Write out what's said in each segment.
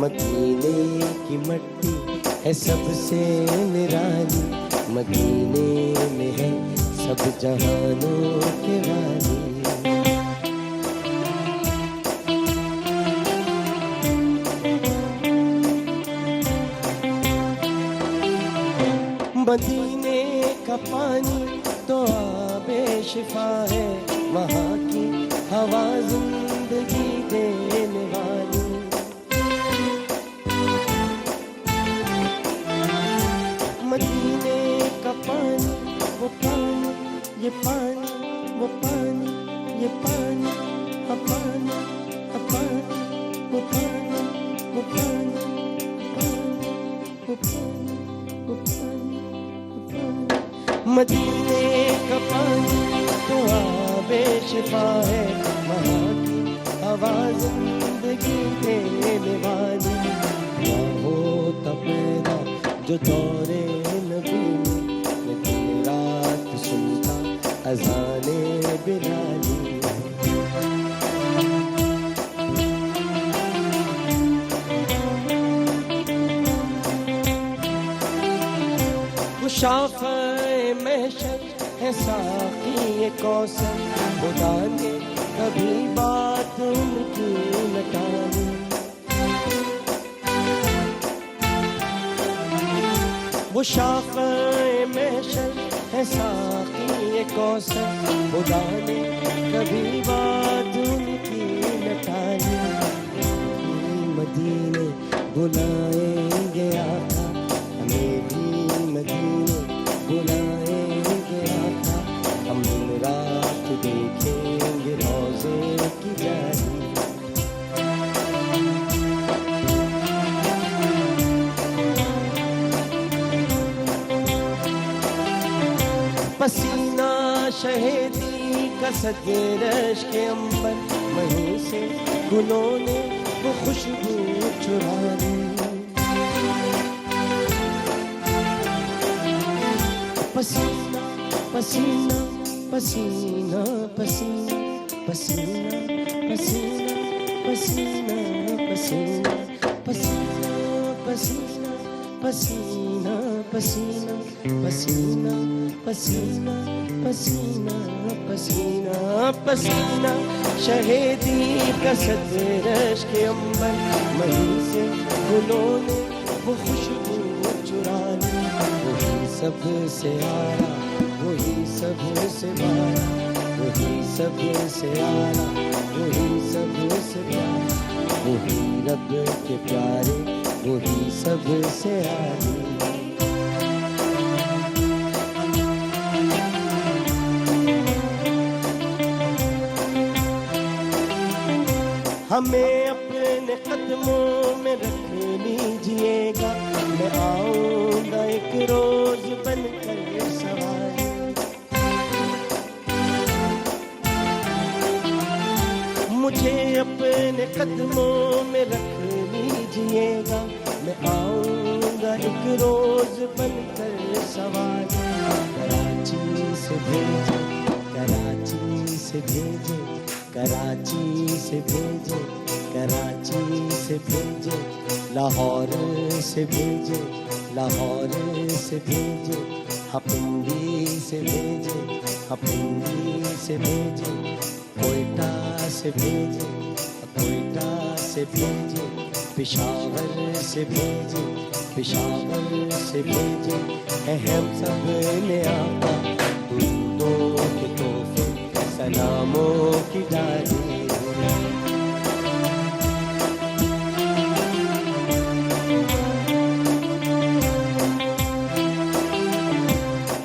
मदीने की मट्टी है सबसे निराली, मदीने में है सब जहानों के वाली। मदीने का पानी तो आबे शिफा है, वहाँ की हवा जिंदगी देने वाली। मदीने का पानी वो पानी, ये पानी वो पानी, ये पानी हाँ पानी हाँ पानी, वो पानी वो पानी वो पानी वो पानी। मदीने का पानी तो आबे शिफा है, वहाँ की हवा जिंदगी देने वाली। क्या होता पैदा जो दौरे नबी में, मैं दिन रात सुनता अज़ाने बिलाली। शाफ़े महशर है साक़ी कौसर, खुदा ने कभी बात उनकी न टाली। वो शाफ़े महशर है साक़ी कौसर, खुदा ने कभी बात उनकी न टाली। मदीने बुलाएंगे आका, हमें भी मदीने बुलाएंगे आका, हम दिन रात देखेंगे रोज़े की जाली। पसीना शहीदी का सदरश के अंबर, वहीं से गुलों ने वो खुशबू चुरा ली। पसीना पसीना पसीना पसीना पसीना पसीना पसीना पसीना पसीना पसीना पसीना पसीना पसीना पसीना पसीना पसीना पसीना शहीदी का सदरश के अंबर, वहीं से गुलों ने वो खुशबू चुरा ली। वही सबसे आया, वही सबसे आया, वही सबसे आया, वही सबसे प्यारा, वही रब के प्यारे, वही सबसे आया। हमें अपने कदमों में रख लीजिएगा, मैं आऊंगा एक रोज बनकर सवारी। मुझे अपने कदमों में रख लीजिएगा, मैं आऊंगा एक रोज बनकर सवारी। कराची से भेजे, कराची से भेजे, कराची से भेजे, कराची से भेजे, लाहौर से भेजे, लाहौर से भेजे, हपिंडी से भेजे, हपिंडी से भेजे, कोयटा से भेजे, कोयटा से भेजे, पेशावर से भेजे, पेशावर से भेजे। हम सब ने आका दूधों के तोहफे, सलामों की डाली।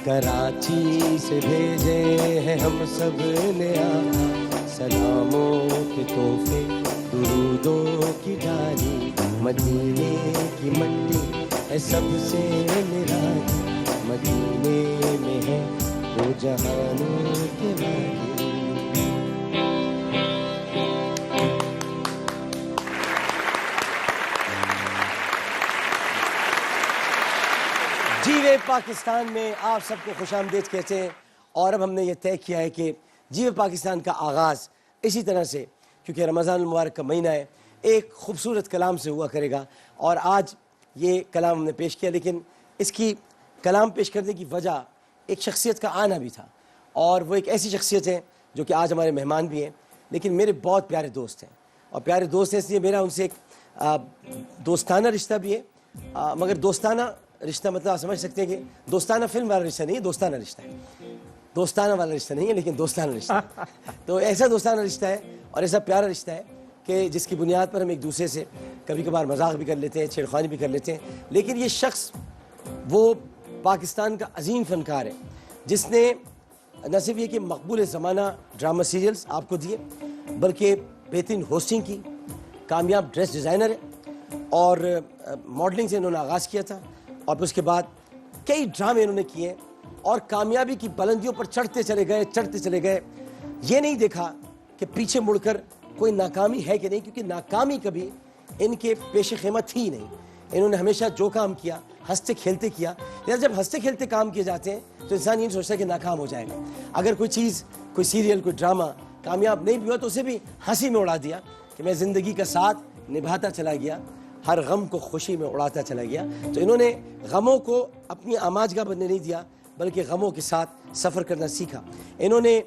कराची से भेजे हैं हम सब ने आका, सलामों के तोहफे, दुरूदों की डाली। मदीने की मट्टी है सबसे निराली, मदीने में है वो जहानों के वाली। जीवे पाकिस्तान में आप सबको खुशामदीद कहते हैं। और अब हमने ये तय किया है कि जीवे पाकिस्तान का आगाज़ इसी तरह से, क्योंकि रमज़ान मुबारक का महीना है, एक खूबसूरत कलाम से हुआ करेगा। और आज ये कलाम हमने पेश किया, लेकिन इसकी कलाम पेश करने की वजह एक शख्सियत का आना भी था, और वो एक ऐसी शख्सियत है जो कि आज हमारे मेहमान भी हैं, लेकिन मेरे बहुत प्यारे दोस्त हैं। और प्यारे दोस्त हैं इसलिए मेरा उनसे एक दोस्ताना रिश्ता भी है, मगर दोस्ताना रिश्ता मतलब आप समझ सकते हैं कि दोस्ताना फिल्म वाला रिश्ता नहीं है, दोस्ताना रिश्ता है, दोस्ताना वाला रिश्ता नहीं है, लेकिन दोस्ताना रिश्ता है। तो ऐसा दोस्ताना रिश्ता है और ऐसा प्यारा रिश्ता है कि जिसकी बुनियाद पर हम एक दूसरे से कभी कभार मजाक भी कर लेते हैं, छेड़खानी भी कर लेते हैं। लेकिन ये शख्स वो पाकिस्तान का अजीम फ़नकार है जिसने न सिर्फ ये कि मकबूल ज़माना ड्रामा सीरियल्स आपको दिए, बल्कि बेहतरीन होस्टिंग की, कामयाब ड्रेस डिज़ाइनर है, और मॉडलिंग से इन्होंने आगाज़ किया था, और फिर उसके बाद कई ड्रामे इन्होंने किए और कामयाबी की बुलंदियों पर चढ़ते चले गए। ये नहीं देखा कि पीछे मुड़कर कोई नाकामी है कि नहीं, क्योंकि नाकामी कभी इनके पेशे खेमा थी नहीं। इन्होंने हमेशा जो काम किया हंसते खेलते किया। जब हंसते खेलते काम किए जाते हैं तो इंसान ये नहीं सोचता कि नाकाम हो जाएगा। अगर कोई चीज़, कोई सीरियल, कोई ड्रामा कामयाब नहीं भी हुआ तो उसे भी हंसी में उड़ा दिया कि मैं ज़िंदगी का साथ निभाता चला गया, हर गम को खुशी में उड़ाता चला गया। तो इन्होंने गमों को अपनी आमाजगा बनने नहीं दिया, बल्कि गमों के साथ सफ़र करना सीखा। इन्होंने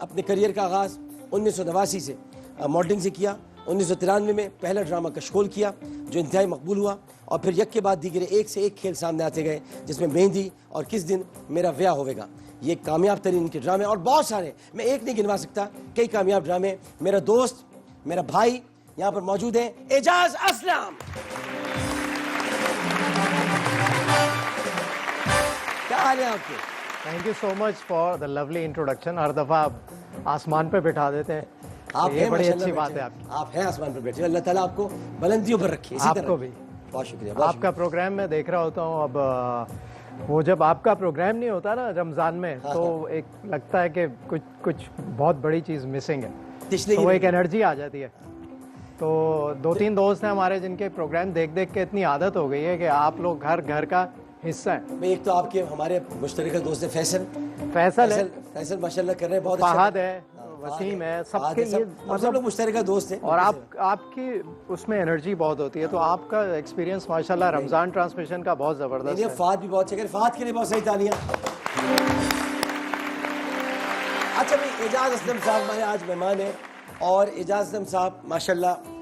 अपने करियर का आगाज़ 1989 से मॉडलिंग से किया। 1993 में पहला ड्रामा कशकोल किया जो इंतहाई मकबूल हुआ, और फिर यक के बाद दीगरे एक से एक खेल सामने आते गए, जिसमें मेहंदी और किस दिन मेरा ब्याह होवेगा, ये कामयाब तरीन इनके ड्रामे, और बहुत सारे, मैं एक नहीं गिनवा सकता, कई कामयाब ड्रामे। मेरा दोस्त, मेरा भाई यहाँ पर मौजूद है, एजाज असलम। क्या हाल है आपके? Thank you so much for the lovely introduction. हर दफ़ा आप आसमान पे बिठा देते हैं, आप ये बड़ी अच्छी बात है आपकी। आप हैं आसमान पर बैठे, अल्लाह ताला आपको बुलंदियों पर रखे। आपको भी बहुत शुक्रिया। आपका प्रोग्राम मैं देख रहा होता हूँ। अब वो जब आपका प्रोग्राम नहीं होता ना रमज़ान में, तो एक लगता है कि कुछ बहुत बड़ी चीज़ मिसिंग है, तो वो एक एनर्जी आ जाती है। तो 2-3 दोस्त हैं हमारे जिनके प्रोग्राम देख देख के इतनी आदत हो गई है कि आप लोग घर का हिस्सा है। एक तो आपके हमारे मुश्तरका दोस्त है फैसल माशाल्लाह कर रहे हैं, बहुत फहद है, वसीम है, सबके ये मतलब लोग मुश्तरका दोस्त हैं। और आपकी उसमें एनर्जी बहुत होती है, तो आपका एक्सपीरियंस माशाल्लाह रमजान ट्रांसमिशन का बहुत जबरदस्त है। फहद भी बहुत चाहिए, फहद के लिए बहुत सही तालियां। अच्छा भाई, एजाज असलम साहब हमारे आज मेहमान हैं, और एजाज असलम साहब माशाल्लाह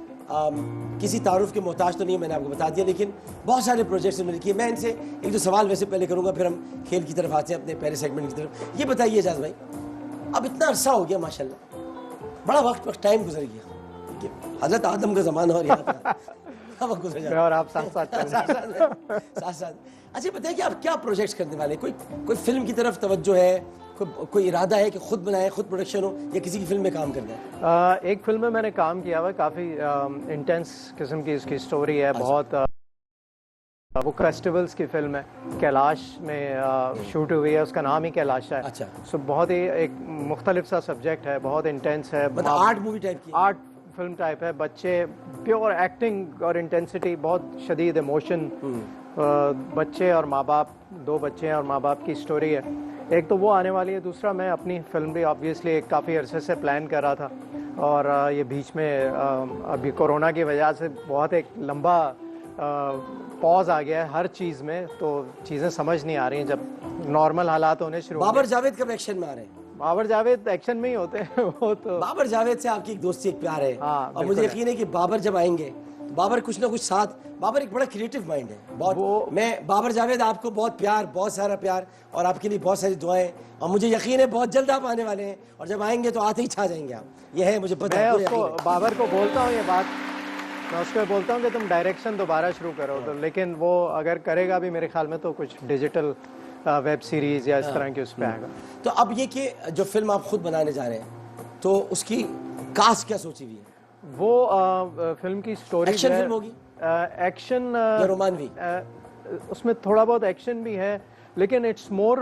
किसी तारुफ के मोहताज तो नहीं, मैंने आपको बता दिया, लेकिन बहुत सारे प्रोजेक्ट्स उन्होंने किए। मैं इनसे एक दो सवाल वैसे पहले करूंगा, फिर हम खेल की तरफ आते हैं, अपने पहले सेगमेंट की तरफ। ये बताइए एजाज भाई, अब इतना अरसा हो गया माशाल्लाह, बड़ा वक्त टाइम गुजर गया, हजरत आदम का ज़माना और यहाँ पर वक्त गुजर जाता, और आप साथ। अच्छा बताइए कि आप क्या प्रोजेक्ट्स करने वाले? कोई फिल्म की तरफ तवज्जो है, कोई इरादा है कि खुद बनाए, खुद प्रोडक्शन हो, या किसी की फिल्म में काम करना है? एक फिल्म में मैंने काम किया हुआ, काफ़ी इंटेंस किस्म की इसकी स्टोरी है। बहुत वो फेस्टिवल्स की फिल्म है, कैलाश में शूट हुई है, उसका नाम ही कैलाश है। अच्छा। सो बहुत ही एक मुख्तलिफ सा सब्जेक्ट है, बहुत इंटेंस है, मतलब आर्ट मूवी टाइप की, आर्ट फिल्म टाइप है। बच्चे प्योर एक्टिंग और इंटेंसिटी, बहुत शदीद इमोशन, बच्चे और माँ बाप, 2 बच्चे और माँ बाप की स्टोरी है। एक तो वो आने वाली है, दूसरा मैं अपनी फिल्म भी ऑब्वियसली काफ़ी अरसे से प्लान कर रहा था, और ये बीच में अभी कोरोना की वजह से बहुत एक लंबा पॉज आ गया है हर चीज़ में, तो चीज़ें समझ नहीं आ रही हैं जब नॉर्मल हालात होने शुरू। बाबर जावेद कब एक्शन में आ रहे हैं? बाबर जावेद एक्शन में ही होते हैं वो तो। बाबर जावेद से आपकी एक दोस्ती, एक प्यार है। हाँ, और मुझे यकीन है कि बाबर जब आएंगे तो बाबर कुछ ना कुछ साथ, बाबर एक बड़ा क्रिएटिव माइंड है बहुत। मैं बाबर जावेद आपको बहुत प्यार, बहुत सारा प्यार, और आपके लिए बहुत सारी दुआएं, और मुझे यकीन है बहुत जल्द आप आने वाले हैं, और जब आएंगे तो आते ही छा जाएंगे आप, ये है मुझे पता है। मैं उसको बाबर को बोलता हूँ ये बात, मैं उसको बोलता हूँ कि तुम डायरेक्शन दोबारा शुरू करो, तो लेकिन वो अगर करेगा भी मेरे ख्याल में तो कुछ डिजिटल वेब सीरीज या इस तरह की उस पर आएगा। तो अब ये कि जो फिल्म आप खुद बनाने जा रहे हैं, तो उसकी कास्ट क्या सोची हुई है? वो फिल्म की स्टोरी एक्शन फिल्म होगी, एक्शन रोमानवी, उसमें थोड़ा बहुत एक्शन भी है, लेकिन इट्स मोर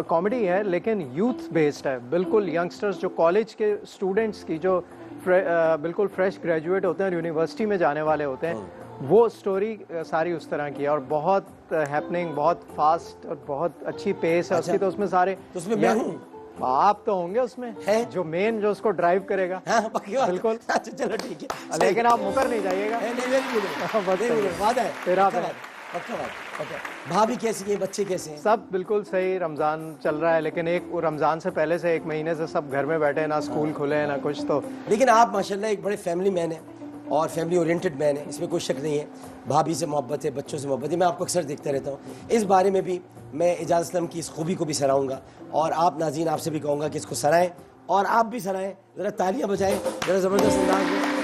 कॉमेडी है, लेकिन यूथ बेस्ड है, बिल्कुल यंगस्टर्स जो कॉलेज के स्टूडेंट्स की जो बिल्कुल फ्रेश ग्रेजुएट होते हैं, यूनिवर्सिटी में जाने वाले होते हैं, वो स्टोरी सारी उस तरह की है, और बहुत हैपनिंग, बहुत फास्ट और बहुत अच्छी पेस है उसकी। तो उसमें सारे, तो उसमें मैं हूँ, आप तो होंगे उसमें है? जो मेन जो उसको ड्राइव करेगा। हाँ पक्की बात। बिल्कुल। अच्छा चलो ठीक है, लेकिन आप मुकर नहीं जाइएगा। नहीं वेरी गुड, बस सही है। वादा है, फिर आप पक्का हैं। बात, पक्का बात, पक्का। भाभी कैसी है, बच्चे कैसे हैं? सब बिल्कुल सही। रमजान चल रहा है, लेकिन एक रमजान से पहले से 1 महीने से सब घर में बैठे हैं, ना स्कूल खुले हैं ना कुछ। तो लेकिन आप माशाल्लाह एक बड़े फैमिली मैन हैं और फैमिली ओरिएंटेड मैन है, इसमें कोई शक नहीं है। भाभी से मोहब्बत है, बच्चों से मोहब्बत है, मैं आपको अक्सर देखता रहता हूँ। इस बारे में भी मैं एजाज असलम की इस खूबी को भी सराहूँगा और आप नाज़रीन आपसे भी कहूँगा कि इसको सराहें और आप भी सराहें, ज़रा तालियां बजाएं, ज़रा ज़बरदस्त अंदाज में।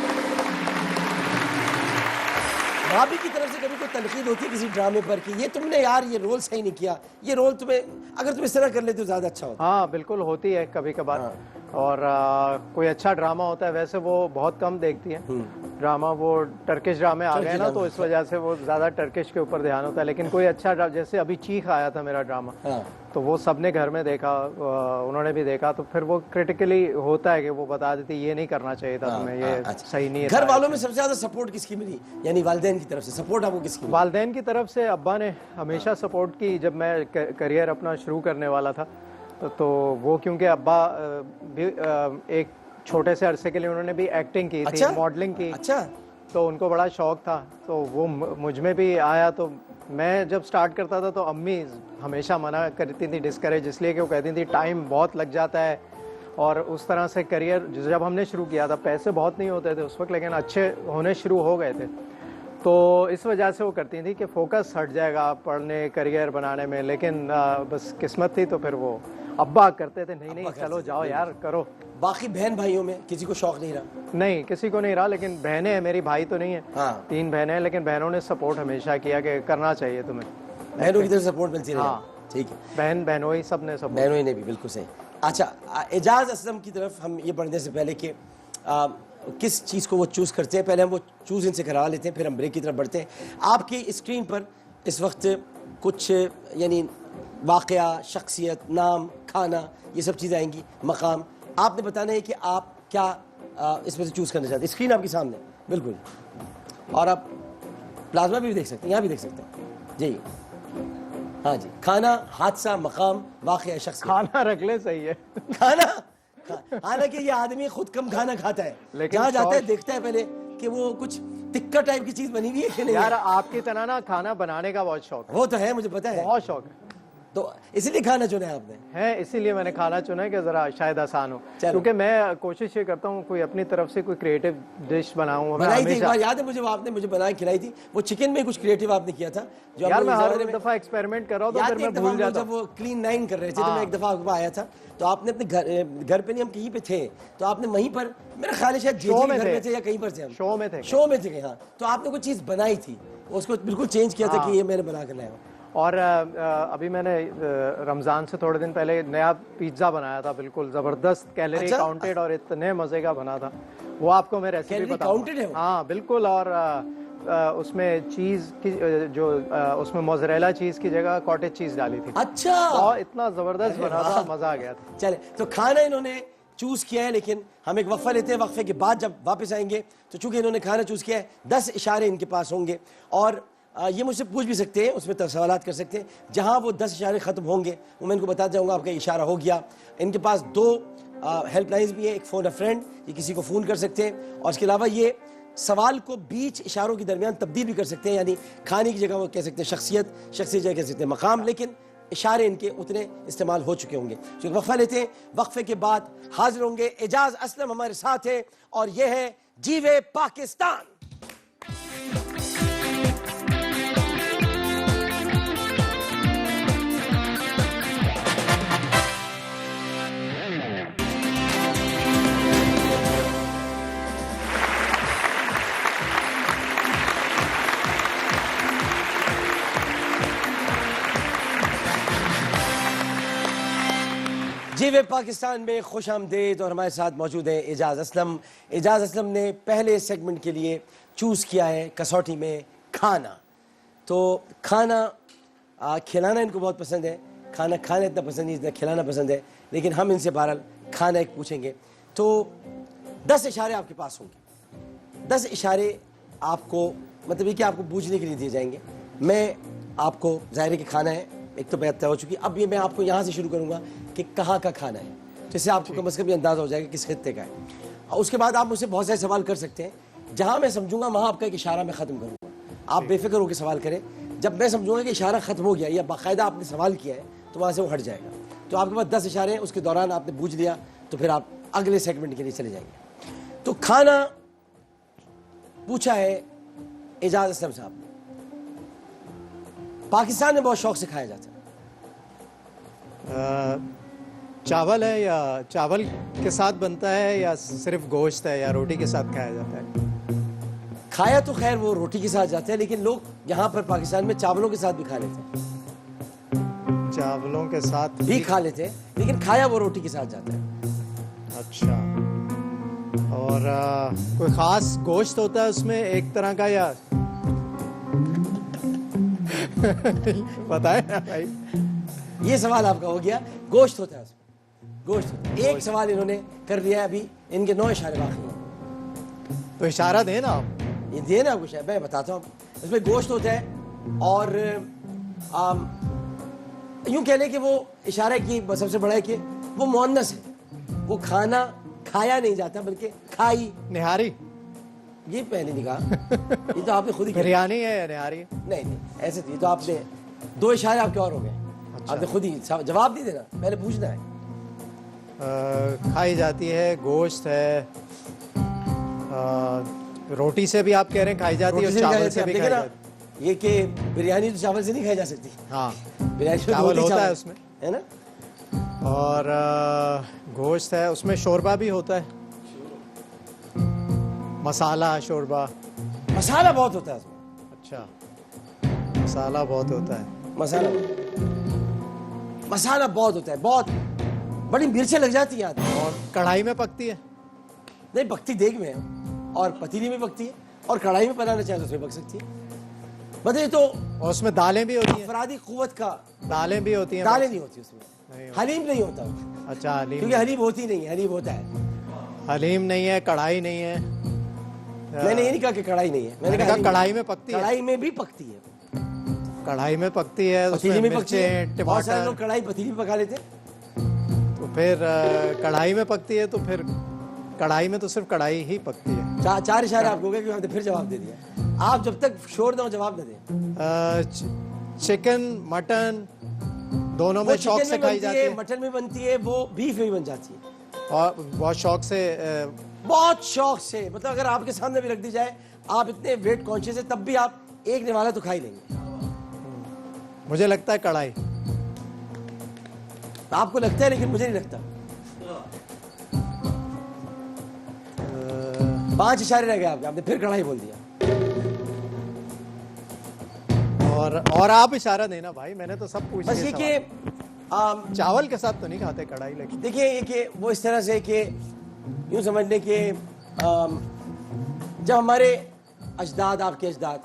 भाभी की तरफ से कभी कोई तनकीद होती है किसी ड्रामे पर कि ये तुमने यार ये रोल सही नहीं किया, ये रोल तुम्हें अगर तुम इस तरह कर लेते तो ज़्यादा अच्छा होता? हाँ बिल्कुल होती है कभी कभार। और कोई अच्छा ड्रामा होता है, वैसे वो बहुत कम देखती है ड्रामा। वो टर्किश ड्रामे आ गए ना, तो इस वजह से वो ज़्यादा टर्किश के ऊपर ध्यान होता है। लेकिन कोई अच्छा जैसे अभी चीख आया था मेरा ड्रामा, तो वो सबने घर में देखा, उन्होंने भी देखा, तो फिर वो क्रिटिकली होता है कि वो बता देती ये नहीं करना चाहिए था तुम्हें, ये सही नहीं है। घर वालों में सबसे ज़्यादा सपोर्ट किसकी मिली, यानी वालिदैन की तरफ से सपोर्ट आपको किसकी मिली? वालिदैन की तरफ से अब्बा ने हमेशा सपोर्ट की। जब मैं करियर अपना शुरू करने वाला था तो वो, क्योंकि अब्बा भी एक छोटे से अरसे के लिए उन्होंने भी एक्टिंग की थी, मॉडलिंग की। अच्छा। तो उनको बड़ा शौक था, तो वो मुझ में भी आया। तो मैं जब स्टार्ट करता था तो अम्मी हमेशा मना करती थी, डिस्करेज, इसलिए कि वो कहती थी टाइम बहुत लग जाता है। और उस तरह से करियर जब हमने शुरू किया था, पैसे बहुत नहीं होते थे उस वक्त, लेकिन अच्छे होने शुरू हो गए थे। तो इस वजह से वो करती थी कि फोकस हट जाएगा पढ़ने करियर बनाने में। लेकिन बस किस्मत थी, तो फिर वो अब्बा करते थे, नहीं चलो जाओ यार करो। बाकी बहन भाइयों में किसी को शौक नहीं रहा? नहीं, किसी को नहीं रहा, लेकिन बहनें हैं मेरी, भाई तो नहीं है। हाँ। 3 बहनें हैं, लेकिन बहनों ने सपोर्ट हमेशा किया कि करना चाहिए तुम्हें। बहनों की तरफ सपोर्ट मिलती रही? हाँ ठीक है, बहनों ही सब ने सपोर्ट। बहनों ही ने भी, बिल्कुल सही। अच्छा, एजाज असलम की तरफ हम ये बढ़ने से पहले कि किस चीज़ को वो चूज़ करते हैं, पहले हम वो चूज़ इनसे करवा लेते हैं, फिर हम ब्रेक की तरफ बढ़ते हैं। आपकी स्क्रीन पर इस वक्त कुछ यानी वाक़या, शख्सियत, नाम, खाना, ये सब चीज़ें आएंगी, मकाम। आपने बताना है कि आप क्या इसमें से चूज़ करना चाहते हैं। स्क्रीन आपके सामने बिल्कुल, और आप प्लाज्मा भी देख सकते हैं, यहाँ भी देख सकते हैं जी। हाँ जी, खाना, हादसा, मकाम, वाक़या, शख्सियत। खाना रख ले, सही है। खाना, हालांकि ये आदमी खुद कम खाना खाता है, लेकिन जहाँ जाता है देखता है पहले कि वो कुछ टिक्का टाइप की चीज बनी हुई है कि नहीं। यार आपकी तरह ना खाना बनाने का बहुत शौक है। वो तो है, मुझे पता है, बहुत शौक है, तो इसीलिए खाना चुना है आपने? है, इसीलिए मैंने खाना चुना है कि जरा शायद आसान हो। क्योंकि मैं कोशिश ये करता हूँ कोई अपनी तरफ से कोई क्रिएटिव डिश बनाऊं। बनाई थी एक बार, याद है मुझे, आपने मुझे बना के खिलाई थी। वो चिकन में कुछ क्रिएटिव आपने किया था जो यार मैं हर दफा एक्सपेरिमेंट कर रहा हूँ, तो फिर मैं भूल जाता हूँ। जब वो क्लीन 9 कर रहे थे तो मैं एक दफा आपके पास आया था, तो आपने अपने घर पे नहीं, हम कहीं पे थे, तो आपने वहीं पर, मेरा ख्याल है शायद शो में घर थे, में थे या कहीं पर थे, हम शो में थे, शो में थे। हाँ, तो आपने कोई चीज बनाई थी, उसको बिल्कुल चेंज किया था कि ये मैंने बना कर लाया। और अभी मैंने रमज़ान से थोड़े दिन पहले नया पिज़्ज़ा बनाया था, बिल्कुल ज़बरदस्त, कैलोरी काउंटेड और इतने मज़े का बना था। वो आपको मैं रेसिपी बताऊंगा। हाँ बिल्कुल, और उसमें चीज़ की जो उसमें मोज़रेला चीज़ की जगह कॉटेज चीज़ डाली थी। अच्छा, और इतना ज़बरदस्त बना था, मज़ा आ गया था। चले, तो खाना इन्होंने चूज किया है, लेकिन हम एक वक्फा लेते हैं, वक्फे के बाद जब वापस आएंगे तो चूंकि इन्होंने खाना चूज किया है, 10 इशारे इनके पास होंगे और ये मुझसे पूछ भी सकते हैं, उसमें सवालात कर सकते हैं। जहां वो 10 इशारे खत्म होंगे वो मैं इनको बता जाऊंगा आपका इशारा हो गया। इनके पास 2 हेल्पलाइंस भी है, एक फ़ोन अ फ्रेंड, ये किसी को फ़ोन कर सकते हैं, और इसके अलावा ये सवाल को बीच इशारों के दरमियान तब्दील भी कर सकते हैं, यानी खाने की जगह वो कह सकते हैं शख्सियत, शख्सियत जगह कह सकते हैं मकाम, लेकिन इशारे इनके उतने इस्तेमाल हो चुके होंगे। तो वक्फा लेते हैं, वक्फे के बाद हाजिर होंगे। एजाज असलम हमारे साथ है और ये है जीवे पाकिस्तान। जीवे पाकिस्तान में खुश आमदेद, और हमारे साथ मौजूद है एजाज असलम। एजाज असलम ने पहले सेगमेंट के लिए चूज़ किया है कसौटी में खाना। तो खाना खिलाना इनको बहुत पसंद है, खाना खाना इतना पसंद नहीं जितना खिलाना पसंद है, लेकिन हम इनसे बहरहाल खाना एक पूछेंगे। तो 10 इशारे आपके पास होंगे, 10 इशारे आपको, मतलब ये कि आपको बूझने के लिए दिए जाएंगे। मैं आपको, ज़ाहिर है कि खाना है, एक तो बात तय हो चुकी, अब ये मैं आपको यहाँ से शुरू करूँगा कि कहाँ का खाना है। जिससे आपको कम से कम ये अंदाजा हो जाएगा किस खित्ते का है। और उसके बाद आप मुझसे बहुत सारे सवाल कर सकते हैं, जहां मैं समझूंगा वहां आपका एक इशारा मैं खत्म करूंगा। आप बेफिक्र होकर सवाल करें, जब मैं समझूंगा कि इशारा खत्म हो गया या बाकायदा आपने सवाल किया है तो वहां से वो हट जाएगा। तो आपके पास 10 इशारे हैं, उसके दौरान आपने बूझ लिया तो फिर आप अगले सेगमेंट के लिए चले जाएंगे। तो खाना पूछा है एजाज असलम साहब ने, पाकिस्तान में बहुत शौक से खाया जाता है। चावल है या चावल के साथ बनता है या सिर्फ गोश्त है या रोटी के साथ खाया जाता है? खाया तो खैर वो रोटी के साथ जाता है, लेकिन लोग यहाँ पर पाकिस्तान में चावलों के साथ भी खा लेते हैं। चावलों के साथ भी खा लेते हैं, लेकिन खाया वो रोटी के साथ जाता है। अच्छा। और कोई खास गोश्त होता है उसमें एक तरह का या बताए ना भाई। ये सवाल आपका हो गया, गोश्त होता है उसमें, गोश्त होता है। एक सवाल इन्होंने कर दिया है, अभी इनके 9 इशारे बाकी हैं। तो इशारा देना आप। ये दिए ना आपको, शायद मैं बताता हूँ। इसमें गोश्त होता है और यूं कह लें कि वो इशारा की सबसे बड़ा है कि वो मुअन्नस है, वो खाना खाया नहीं जाता बल्कि खाई। निहारी? ये पहले नहीं कहा, ये तो आपने खुद ही बिरयानी है या निहारी? नहीं नहीं, ऐसे थी तो आपने 2 इशारे आपके और हो गए। अच्छा। आपने खुद ही जवाब नहीं देना, पहले पूछना है। खाई जाती है, गोश्त है, रोटी से भी आप कह रहे हैं खाई जाती है, और चावल से भी खाई जाती है। ये कि बिरयानी तो चावल से नहीं खाई जा सकती। हाँ, बिरयानी तो चावल होता है चावल उसमें, है ना। और गोश्त है, उसमें शोरबा भी होता है, मसाला शोरबा। मसाला बहुत होता है उसमें। अच्छा, मसाला बहुत होता है। मसाला बहुत होता है, बहुत बड़ी मिर्चें लग जाती हैं। और कढ़ाई में पकती है? नहीं, पकती देग में है और पतीली में पकती है, और कढ़ाई में बनाना चाहे तो उसमें पक सकती है। बताइए तो। और उसमें दालें भी होती हैं? अफरादी कुव्वत का दालें भी होती हैं? दालें नहीं होती उसमें, नहीं होती। हलीम नहीं होता। अच्छा, हलीम। क्योंकि हलीम होती नहीं है, हलीम होता है। हलीम नहीं है, कढ़ाई नहीं है। मैंने ये नहीं कहा कि कढ़ाई नहीं है, मैंने कहा कढ़ाई में पकती है। कढ़ाई में भी पकती है, कढ़ाई में पकती है, पतीली में पकती है। मिर्चें, बहुत सारे टमाटर। लोग कढ़ाई पतीली में पका लेते हैं। तो फिर कढ़ाई में पकती है, तो फिर कढ़ाई में तो सिर्फ कढ़ाई ही पकती है। 4 इशारे आपको हो गए, क्योंकि आपने फिर जवाब दे दिया। आप जब तक शोर ना जवाब न दें। चिकन, मटन दोनों में शौक से खाई जाती है, मटन में बनती है, वो बीफ में भी बन जाती है। और बहुत शौक से, बहुत शौक से, मतलब अगर आपके सामने भी रख दी जाए, आप इतने वेट कॉन्शियस है तब भी आप एक निवाला तो खा ही लेंगे। मुझे लगता है कढ़ाई। आपको लगता है, लेकिन मुझे नहीं लगता। 5 इशारे रह गए आपके, आपने फिर कढ़ाई बोल दिया। और आप इशारा देना भाई, मैंने तो सब पूछ बस ये कि चावल के साथ तो नहीं खाते कढ़ाई, लेकिन देखिए ये कि वो इस तरह से कि यूं समझ लें कि जब हमारे अजदाद, आपके अजदाद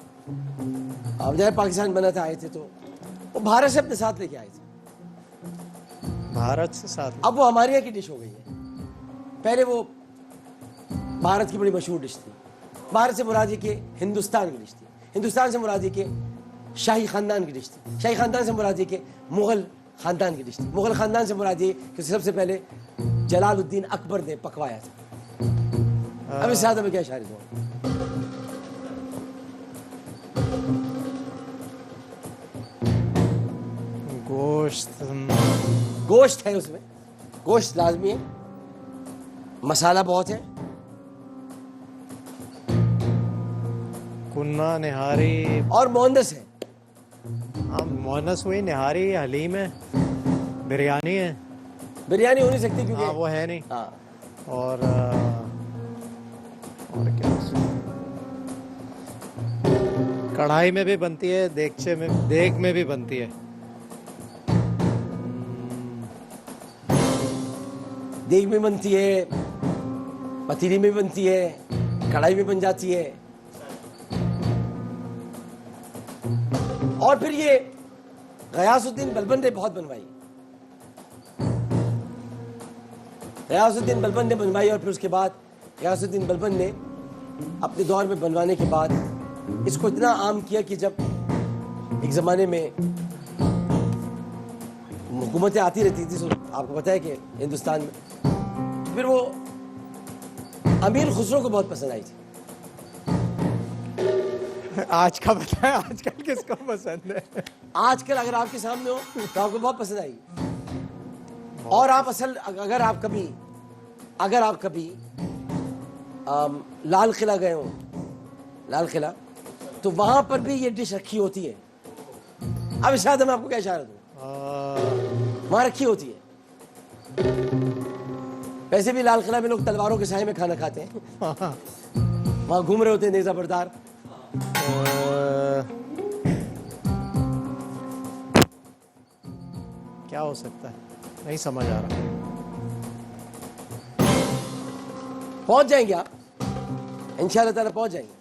जब पाकिस्तान बना था, आए थे, तो वो भारत से अपने साथ लेके आए थे। भारत से साथ? अब वो हमारे यहाँ की डिश हो गई है। पहले वो भारत की बड़ी मशहूर डिश थी। भारत से मुराद ये कि हिंदुस्तान की डिश थी, हिंदुस्तान से मुराद ये कि शाही खानदान की डिश थी, शाही खानदान से मुराद ये कि मुगल खानदान की डिश थी, मुगल खानदान से मुराद ये कि सबसे पहले जलालुद्दीन अकबर ने पकवाया था। अब इससे ज़्यादा मैं क्या इशारे दूँ? गोश्त है उसमें, गोश्त लाजमी है, मसाला बहुत है, कुन्ना, निहारी और मोहनस है। हाँ, मोहनस हुई, निहारी, हलीम है, बिरयानी है। बिरयानी हो नहीं सकती क्योंकि हाँ, वो है नहीं। हाँ। और क्या, कढ़ाई में भी बनती है, देगचे में, देग में भी बनती है। देग में बनती है, पतीली में बनती है, कढ़ाई में बन जाती है। और फिर ये गयासुद्दीन बलबन ने बहुत बनवाई, गयासुद्दीन बलबन ने बनवाई। और फिर उसके बाद गयासुद्दीन बलबन ने अपने दौर में बनवाने के बाद इसको इतना आम किया कि जब एक ज़माने में हुकूमतें आती रहती थी, तो आपको पता है कि हिंदुस्तान में फिर वो अमीर खुसरो को बहुत पसंद आई थी। आज का बताएं, आजकल किसको पसंद है? आजकल अगर आपके सामने हो तो आपको बहुत पसंद आएगी। और आप असल अगर आप कभी लाल किला गए हो, लाल किला, तो वहां पर भी ये डिश रखी होती है। अब शायद मैं आपको क्या इशारा दूं, वहां रखी होती है। वैसे भी लाल किला में लोग तलवारों के साए में खाना खाते हैं। वहां घूम रहे होते हैं नेज़ा बरदार। क्या हो सकता है, नहीं समझ आ रहा। पहुंच जाएंगे आप, इंशाअल्लाह ताला पहुंच जाएंगे।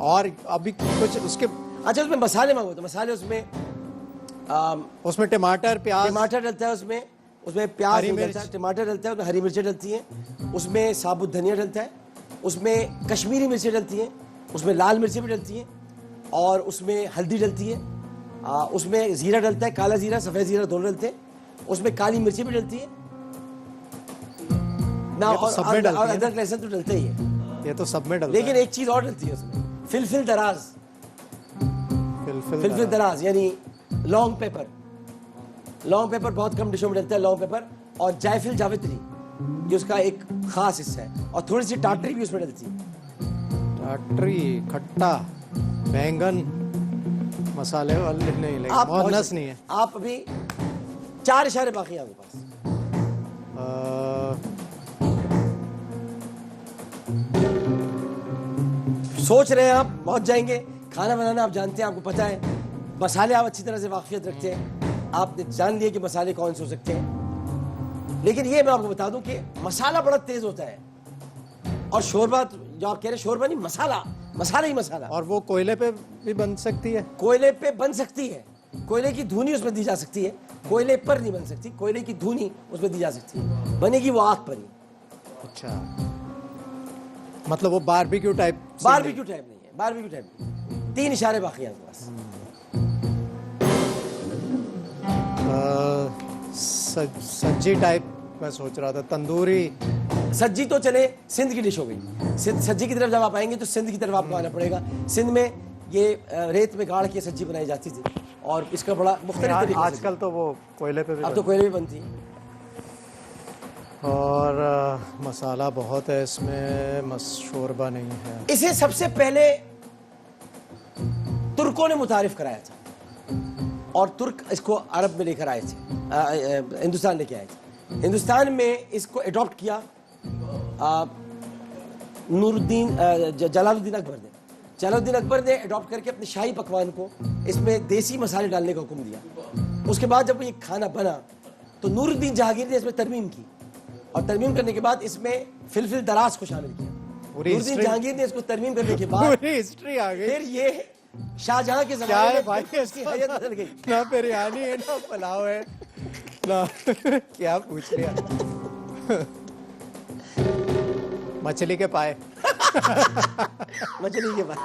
और अभी कुछ उसके, अच्छा, उसमें मसाले मांगो तो मसाले उसमें टमाटर प्याज टमाटर डलता है, उसमें प्याज हरी डलता मिर्च। है, टमाटर डलता है, उसमें हरी मिर्चें डलती हैं, उसमें साबुत धनिया डलता है, उसमें कश्मीरी मिर्चें डलती हैं, उसमें लाल मिर्चें भी डलती हैं, और उसमें हल्दी डलती है, उसमें जीरा डलता है, काला जीरा सफ़ेद जीरा दोनों डलते हैं, उसमें काली मिर्ची भी डलती है ना, ये तो सब में डलती और है अदरक लहसुन तो डलता ही है। ये तो सब में डलता लेकिन एक चीज़ और डलती है उसमें, फिलफिल दराज, है। फिलफिल दराज यानी लॉन्ग पेपर। लॉन्ग पेपर बहुत कम डिशों में डलता है, लॉन्ग पेपर, और जायफिल जावित्री, ये उसका एक खास हिस्सा है, और थोड़ी सी टाटरी भी उसमें डलती है। टाटरी, खट्टा, बैंगन, मसाले वाले नहीं, लेकिन आप बहुत पहुंच नस सकते नहीं है। आप अभी 4 इशारे बाकी हैं आपके पास। सोच रहे हैं आप, पहुंच जाएंगे। खाना बनाना आप जानते हैं, आपको पता है, मसाले आप अच्छी तरह से वाकिफियत रखते हैं, आपने जान लिया कि मसाले कौन से हो सकते हैं। लेकिन ये मैं आपको बता दूं कि मसाला बड़ा तेज होता है, और शोरबा जो आप कह रहे हैं, शोरबा नहीं, मसाला, मसाला ही मसाला। और वो कोयले पे भी बन सकती है। कोयले पे बन सकती है, कोयले की धुनी उसमें दी जा सकती है, कोयले पर नहीं बन सकती, कोयले की धुनी उसमें दी जा सकती है, बनेगी वो आग पर ही। अच्छा, मतलब वो बारबेक्यू टाइप? बारबेक्यू टाइप नहीं है, बारबेक्यू टाइप नहीं। 3 इशारे बाकी हैं आपके पास। सब्जी टाइप मैं सोच रहा था, तंदूरी। सज्जी तो चले सिंध की डिश हो गई। सज्जी की तरफ जब आप आएंगे तो सिंध की तरफ आपको आना पड़ेगा। सिंध में ये रेत में गाड़ के सब्जी बनाई जाती थी, और इसका बड़ा मुख्तलिफ तरीके से। आजकल तो वो कोयले पे भी अब तो कोयले भी बनती है। और मसाला बहुत है इसमें, शोरबा नहीं है। इसे सबसे पहले तुर्कों ने मुतारिफ कराया था, और तुर्क इसको अरब में लेकर आए थे, हिंदुस्तान लेके आए थे। हिंदुस्तान में इसको अडॉप्ट किया जलालुद्दीन अकबर ने। जलालुद्दीन अकबर ने अडॉप्ट करके अपने शाही पकवान को इसमें देसी मसाले डालने का हुक्म दिया। उसके बाद जब ये खाना बना तो नूरुद्दीन जहांगीर ने इसमें तरमीम की, और तरमीम करने के बाद इसमें फिलफिल दराज को शामिल किया। नूरुद्दीन जहांगीर ने इसको तरमीम करने के बाद पूरी हिस्ट्री आ गई। फिर ये शाहजहां के ज़माने में भाई इसकी हैयत बदल गई। ना बिरयानी है, ना पुलाव है, ना क्या पूछ लिया। मछली के पाए। मछली के पाए।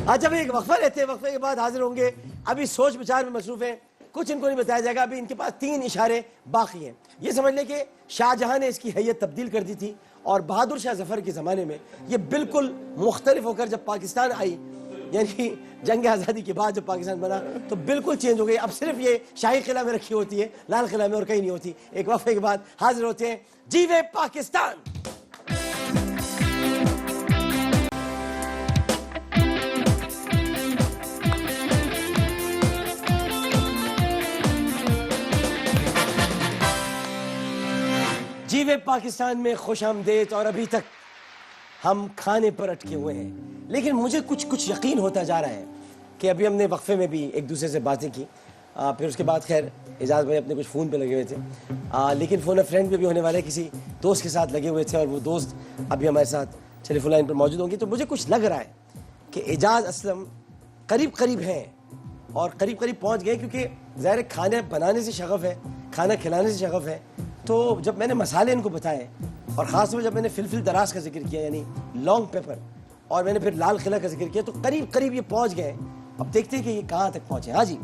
अच्छा, भाई एक वक्फा लेते हैं, वक्फे के बाद हाजिर होंगे। अभी सोच विचार में मसरूफ है, कुछ इनको नहीं बताया जाएगा। अभी इनके पास 3 इशारे बाकी हैं। ये समझ लें कि शाहजहां ने इसकी हैयत तब्दील कर दी थी, और बहादुर शाह जफर के ज़माने में ये बिल्कुल मुख्तलिफ होकर जब पाकिस्तान आई, यानी जंग आज़ादी के बाद जब पाकिस्तान बना, तो बिल्कुल चेंज हो गई। अब सिर्फ ये शाही किला में रखी होती है, लाल किला में, और कहीं नहीं होती। एक वक्फे के बाद हाजिर होते हैं। जीवे पाकिस्तान। जीवे पाकिस्तान में खुश आमदेद। और अभी तक हम खाने पर अटके हुए हैं, लेकिन मुझे कुछ यकीन होता जा रहा है कि अभी हमने वक्फे में भी एक दूसरे से बातें की, फिर उसके बाद खैर एजाज भाई अपने कुछ फ़ोन पे लगे हुए थे, लेकिन फ़ोन फ्रेंड पे भी होने वाले किसी दोस्त के साथ लगे हुए थे, और वो दोस्त अभी हमारे साथ टेलीफोन लाइन पर मौजूद होंगे। तो मुझे कुछ लग रहा है कि एजाज असलम करीब हैं, और करीब पहुँच गए, क्योंकि ज़ाहिर खाने बनाने से शगफ़ है, खाना खिलाने से शगफ़ है। तो जब मैंने मसाले इनको बताए, और ख़ास तौर पर जब मैंने फिलफिल दराज का जिक्र किया, यानी लॉन्ग पेपर, और मैंने फिर लाल किला का जिक्र किया, तो करीब ये पहुंच गए। अब देखते हैं कि ये कहाँ तक पहुंचे। हाँ जी,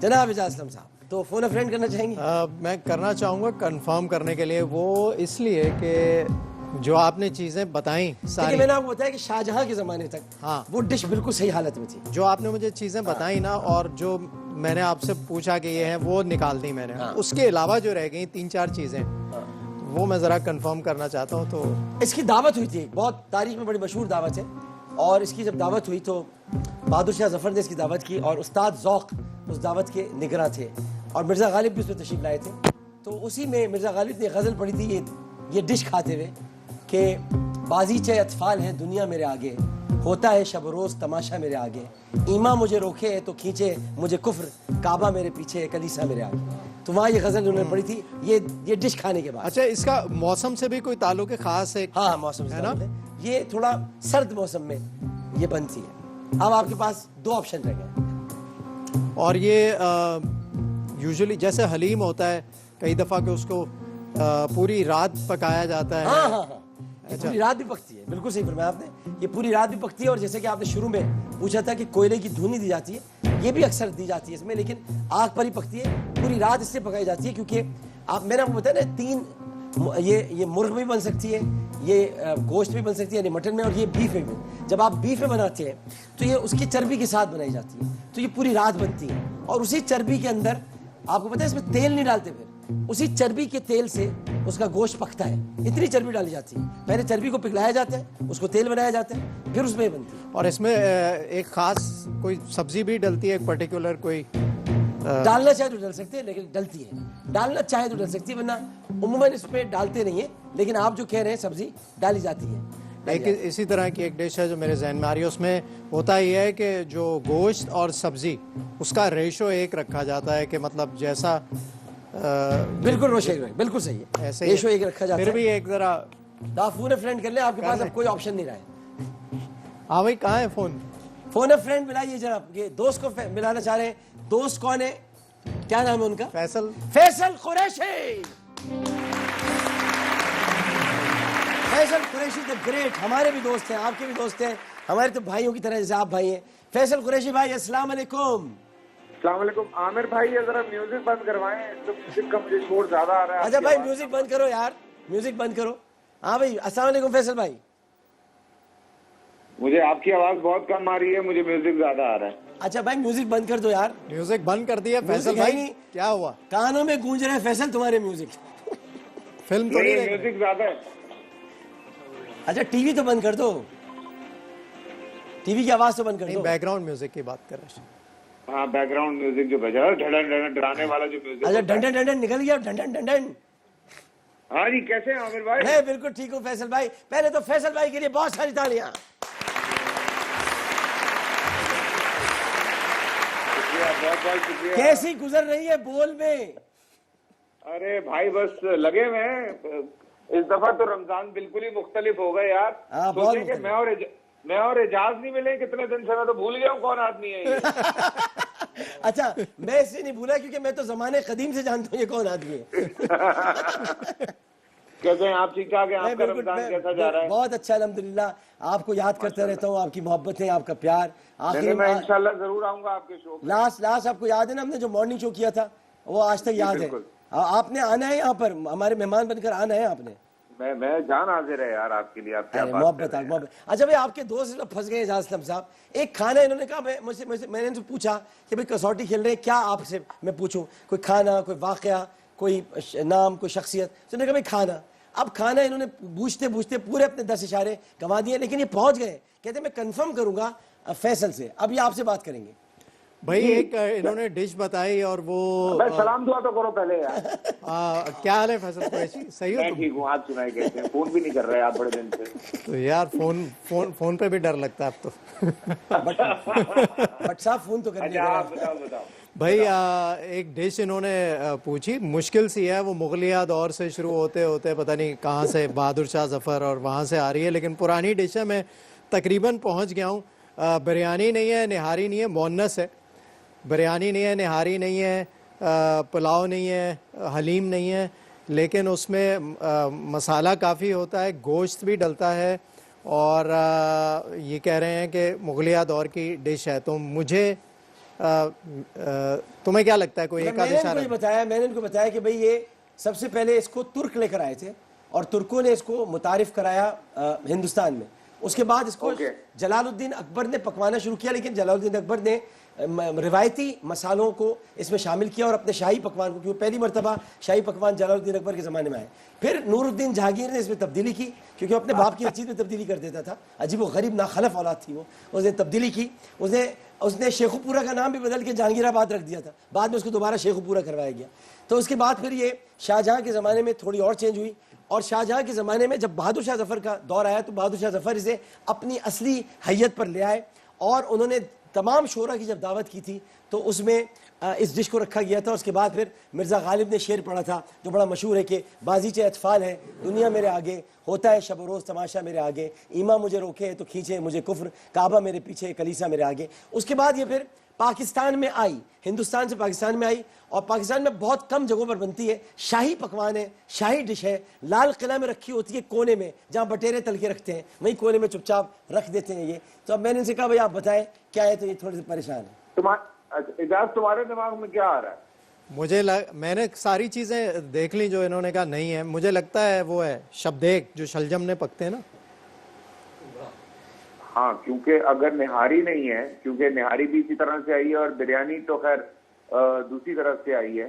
जनाब इजाज़ असलम साहब, तो फ़ोन अ फ्रेंड करना चाहेंगे? मैं करना चाहूँगा कंफर्म करने के लिए, वो इसलिए कि जो आपने चीज़ें बताई देखिए, सारी, मैंने आपको बताया कि शाहजहां के ज़माने तक हाँ, वो डिश बिल्कुल सही हालत में थी। जो आपने मुझे चीज़ें बताई ना, और जो मैंने आपसे पूछा कि ये है, वो निकाल दी मैंने। हाँ। उसके अलावा जो रह गई 3-4 चीज़ें, वो मैं ज़रा कंफर्म करना चाहता हूँ। तो इसकी दावत हुई थी, बहुत तारीख में बड़ी मशहूर दावत है, और इसकी जब दावत हुई तो बहादुर शाह जफर ने इसकी दावत की, और उस्ताद ज़ौक़ उस दावत के निगरां थे, और मिर्ज़ा गालिब भी उसमें तशरीफ़ लाए थे। तो उसी में मिर्ज़ा गालिब ने गज़ल पढ़ी थी ये डिश खाते हुए कि बाज़ीचे अतफ़ाल हैं दुनिया मेरे आगे, होता है शब रोज़ तमाशा मेरे आगे, ईमा मुझे रोके तो खींचे मुझे कुफ्र, काबा मेरे पीछे कलीसा मेरे आगे। तो वहाँ ये गज़ल उन्होंने पढ़ी थी ये डिश खाने के बाद। अच्छा, इसका मौसम से भी कोई ताल्लुक है ख़ास है? हाँ, मौसम से है ना? ताल्लुक है। ये थोड़ा सर्द मौसम में ये बनती है। अब आपके पास 2 ऑप्शन रह गए। और ये यूजुअली जैसे हलीम होता है, कई दफ़ा कि उसको पूरी रात पकाया जाता है। हाँ हाँ हाँ, ये पूरी रात भी पकती है, बिल्कुल सही फरमाया आपने, ये पूरी रात भी पकती है। और जैसे कि आपने शुरू में पूछा था कि कोयले की धुनी दी जाती है, ये भी अक्सर दी जाती है इसमें, लेकिन आग पर ही पकती है, पूरी रात इससे पकाई जाती है। क्योंकि मैंने आपको बताया ना, 3 ये मुर्ग में भी बन सकती है, ये गोश्त भी बन सकती है, यानी मटन में, और ये बीफ में भी। जब आप बीफ में बनाते हैं तो ये उसकी चर्बी के साथ बनाई जाती है, तो ये पूरी रात बनती है। और उसी चर्बी के अंदर आपको पता है इसमें तेल नहीं डालते, फिर उसी चर्बी के तेल से उसका गोश्त पकता है। इतनी चर्बी डाली जाती है, पहले चर्बी को पिघलाया जाता है, उसको तेल बनाया जाता है, फिर उसमें बनती है। और इसमें एक ख़ास कोई सब्जी भी डलती है, एक पर्टिकुलर कोई? डालना चाहे तो डल सकते हैं, लेकिन डलती है। डालना चाहे तो डल सकती है, वरना उम्मूमन इसमें डालते नहीं है, लेकिन आप जो कह रहे हैं सब्जी डाली जाती है। एक इसी तरह की एक डिश है जो मेरे जहन में आ रही है, उसमें होता ये है कि जो गोश्त और सब्जी, उसका रेशो एक रखा जाता है, कि मतलब जैसा बिल्कुल रोशे, बिल्कुल सही है, ऐसे रेशो एक रखा जाता है। फिर भी एक ज़रा आप फोन अ फ्रेंड कर ले, आपके पास अब कोई ऑप्शन नहीं रहा है। हाँ भाई, कहाँ है फ़ोन? फोन अ फ्रेंड मिलाइए जनाब, ये दोस्त को मिलाना चाह रहे हैं। दोस्त कौन है, क्या नाम है उनका? फैसल। फैसल कुरैशी। फैसल कुरैशी द ग्रेट, हमारे भी दोस्त हैं, आपके भी दोस्त हैं, हमारे तो भाइयों की तरह, जैसे आप भाई हैं। फैसल कुरैशी भाई, अस्सलाम वालेकुम। अस्सलाम वालेकुम। आमिर भाई, ये जरा म्यूजिक बंद करवाएं, तो म्यूजिक का मुझे शोर ज्यादा आ रहा है। अच्छा भाई, म्यूजिक बंद करो यार, म्यूजिक बंद करो। हाँ भाई, अस्सलाम वालेकुम फैसल भाई। मुझे आपकी आवाज बहुत कम आ रही है, मुझे म्यूजिक ज्यादा आ रहा है। अच्छा भाई, म्यूजिक बंद कर दो यार। म्यूजिक बंद कर दिया फैसल म्यूजिक है भाई? नहीं। क्या हुआ? कानों में गूंज रहा है फैसल तुम्हारे म्यूजिक। फिल्म तो नहीं, नहीं? म्यूजिक ज्यादा है। अच्छा, टीवी तो बंद कर दो, टीवी की आवाज तो बंद कर नहीं, दो। बैकग्राउंड म्यूजिक की बात कर रहे हैं। हाँ, बैकग्राउंड म्यूजिक जो बजा रहा है, ढड़न ढड़न डराने वाला जो म्यूजिक। अच्छा, डंडन डंडन निकल गया, डंडन डंडन। हाँ जी, कैसे हैं आमिर भाई? मैं बिल्कुल ठीक हूँ फैसल भाई। पहले तो फैसल भाई के लिए बहुत सारी तालियां। शुक्रिया, बहुत बहुत शुक्रिया। कैसी गुजर रही है बोल में? अरे भाई, बस लगे हुए हैं। इस दफा तो रमजान बिल्कुल ही मुख्तलिफ हो गए यार। हाँ, बहुत सोचे कि मुख्तलिफ। मैं और एजाज नहीं मिले कितने दिन से, मैं तो भूल गया हूँ कौन आदमी है ये। अच्छा, मैं इसलिए नहीं भूला क्योंकि मैं तो जमाने कदीम से जानता हूँ ये कौन आदमी है। कैसे हैं आप? ठीक ठाक हैं? मैं आपका बिल्कुल- रमजान मैं- कैसा जा रहा है? बहुत अच्छा, अल्हम्दुलिल्लाह। आपको याद करता रहता हूँ, आपकी मोहब्बत है, आपका प्यार। आखिर मैं इंशाल्लाह जरूर आऊंगा आपके शो पे। लास्ट आपको याद है ना, हमने जो मॉर्निंग शो किया था, वो आज तक याद है। बिल्कुल। आपने आना है यहाँ पर, हमारे मेहमान बनकर आना है आपने। मैं जान हाजिर है यार आपके लिए। आप क्या अरे बात मोहब्बत कर रहे हैं? मोहब्बत। अच्छा भाई, आपके दोस्त लोग फंस गए एजाज असलम साहब। एक खाना इन्होंने कहा, मैंने इनसे पूछा कि भाई कसौटी खेल रहे हैं, क्या आपसे मैं पूछूं कोई खाना, कोई वाकया, कोई नाम, कोई शख्सियत? तो उन्होंने कहा भाई खाना। अब खाना इन्होंने पूछते पूछते पूरे अपने 10 इशारे गंवा दिए, लेकिन ये पहुंच गए। कहते मैं कंफर्म करूंगा फैसल से। अब ये आपसे बात करेंगे भाई। एक इन्होंने डिश बताई, और वो भाई सलाम दुआ तो करो पहले यार। क्या हाल है फैसल कुरैशी? सही हो मैं तुम? ठीक हूँ, आप सुनाए कैसे हैं? फोन भी नहीं कर रहे आप बड़े दिन से। तो यार फोन पे भी डर लगता है अब तो। बट साहब फोन तो करने अच्छा, आप बताओ। भाई एक डिश इन्होंने पूछी, मुश्किल सी है, वो मुगलिया दौर से शुरू होते होते पता नहीं कहाँ से बहादुर शाह जफर और वहाँ से आ रही है, लेकिन पुरानी डिश है। मैं तकरीबन पहुँच गया हूँ। बिरयानी नहीं है, निहारी नहीं है, मोन्नस है। बिरयानी नहीं है, निहारी नहीं है, पुलाव नहीं है, हलीम नहीं है, लेकिन उसमें मसाला काफ़ी होता है, गोश्त भी डलता है, और ये कह रहे हैं कि मुगलिया दौर की डिश है। तो मुझे तुम्हें क्या लगता है कोई एक आध मैंने इशारा? इनको बताया कि भाई ये सबसे पहले इसको तुर्क लेकर आए थे और तुर्कों ने इसको मुतारिफ कराया हिंदुस्तान में। उसके बाद इसको जलालुद्दीन अकबर ने पकवाना शुरू किया, लेकिन जलालुद्दीन अकबर ने रिवायती मसालों को इसमें शामिल किया और अपने शाही पकवान को, क्योंकि पहली मरतबा शाही पकवान जलालुद्दीन अकबर के ज़माने में आए। फिर नूरुद्दीन जहांगीर ने इसमें तब्दीली की, क्योंकि अपने बाप की हर चीज़ में तब्दीली कर देता था। अजीब व गरीब नाखलफ औलाद थी वो, उसने तब्दीली की। उसने शेखुपुरा का नाम भी बदल के जहांगीराबाद रख दिया था, बाद में उसको दोबारा शेखुपुरा करवाया गया। तो उसके बाद फिर ये शाहजहाँ के ज़माने में थोड़ी और चेंज हुई, और शाहजहाँ के ज़माने में जब बहादुर शाह जफ़र का दौर आया तो बहादुर शाह जफ़र इसे अपनी असली हैयत पर ले आए और उन्होंने तमाम शोरा की जब दावत की थी तो उसमें इस डिश को रखा गया था। उसके बाद फिर मिर्ज़ा गालिब ने शेर पढ़ा था जो बड़ा मशहूर है कि बाजीचे अतफाल है दुनिया मेरे आगे, होता है शब रोज़ तमाशा मेरे आगे, ईमा मुझे रोके तो खींचे मुझे कुफ्र, काबा मेरे पीछे कलीसा मेरे आगे। उसके बाद ये फिर पाकिस्तान में आई, हिंदुस्तान से पाकिस्तान में आई, और पाकिस्तान में बहुत कम जगहों पर बनती है। शाही पकवान है, शाही डिश है, लाल किला में रखी होती है कोने में, जहाँ बटेरे तल के रखते हैं, वहीं कोने में चुपचाप रख देते हैं ये। तो अब मैंने इनसे कहा भाई आप बताएं क्या है, तो ये थोड़े से परेशान है। इजाज़ तुम्हारे दिमाग में क्या आ रहा है? मैंने सारी चीजें देख ली जो इन्होंने कहा नहीं है। मुझे लगता है वो है शब्देक जो शलजम ने पकते हैं ना। हाँ, क्योंकि अगर निहारी नहीं है, क्योंकि निहारी भी इसी तरह से आई है और बिरयानी तो खैर दूसरी तरफ से आई है,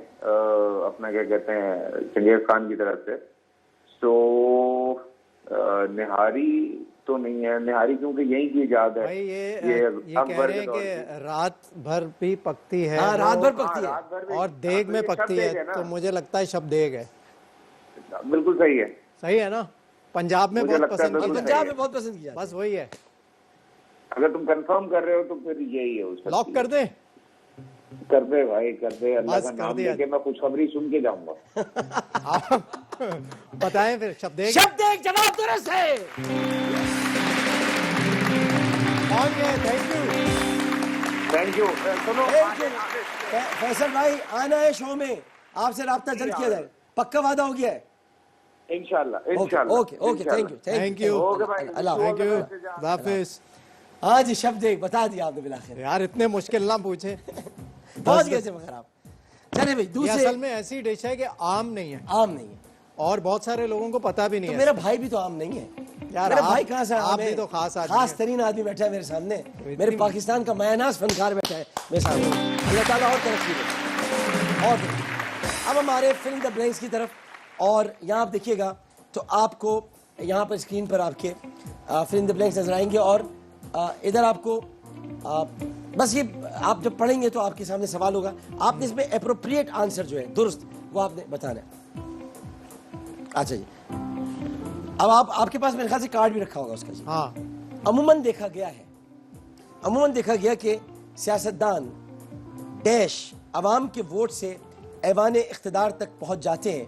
अपना क्या कहते हैं चंगेज खान की तरफ से। तो निहारी तो नहीं है, निहारी क्योंकि यही की इजाद है। भाई ये कह रहे हैं कि रात भर भी पकती है। हाँ, रात भर पकती है और देग में पकती है, तो मुझे लगता है शब्देग है। बिल्कुल सही है, सही है ना। पंजाब में बहुत पसंद किया, पंजाब में बहुत पसंद किया, बस वही है। अगर तुम कंफर्म कर रहे हो तो फिर यही है। उसका लॉक कर दे, कर दे भाई, कर दे। अल्लाह का नाम दिया। लेके मैं खुशखबरी सुन के जाऊंगा। बताएं फिर शब्देग। शब्देग जवाब दुरुस्त है। Thank you. सुनो फैसल भाई आना है शो में, आपसे राब्ता जल्द किया जाए, पक्का वादा हो गया है। इंशाल्लाह ओके, थैंक यू। अल्लाह थैंक यू, हाफिज। हाँ जी, शब्देग बता दिया आपने बिलाखिर। यार इतने मुश्किल ना पूछे, पहुंच गए थे मगर आप। चले भाई दूसरे। असल में ऐसी डिश है कि आम नहीं है, आम नहीं है, और बहुत सारे लोगों को पता भी नहीं है। मेरा भाई भी तो आम नहीं है यार, मेरा भाई कहाँ से आप भी तो खास तरीन आदमी बैठा है मेरे सामने, मेरे पाकिस्तान का मायनाज फनकार बैठा है मेरे सामने। अल्लाह ताला और तरक्की दे। और अब हमारे फिल्म द ब्लैंक्स की तरफ, और यहाँ आप देखिएगा तो आपको यहाँ पर स्क्रीन पर आपके फिल्म द ब्लैंक्स नजर आएंगे, और इधर आपको बस ये आप जब पढ़ेंगे तो आपके सामने सवाल होगा, आपने इसमें एप्रोप्रिएट आंसर जो है दुरुस्त वो आपने बताना है। अच्छा जी, अब आपके पास मेरे ख्याल से कार्ड भी रखा होगा उसका जी। हाँ। अमूमन देखा गया कि सियासतदान डैश अवाम के वोट से ऐवान इख्तिदार तक पहुंच जाते हैं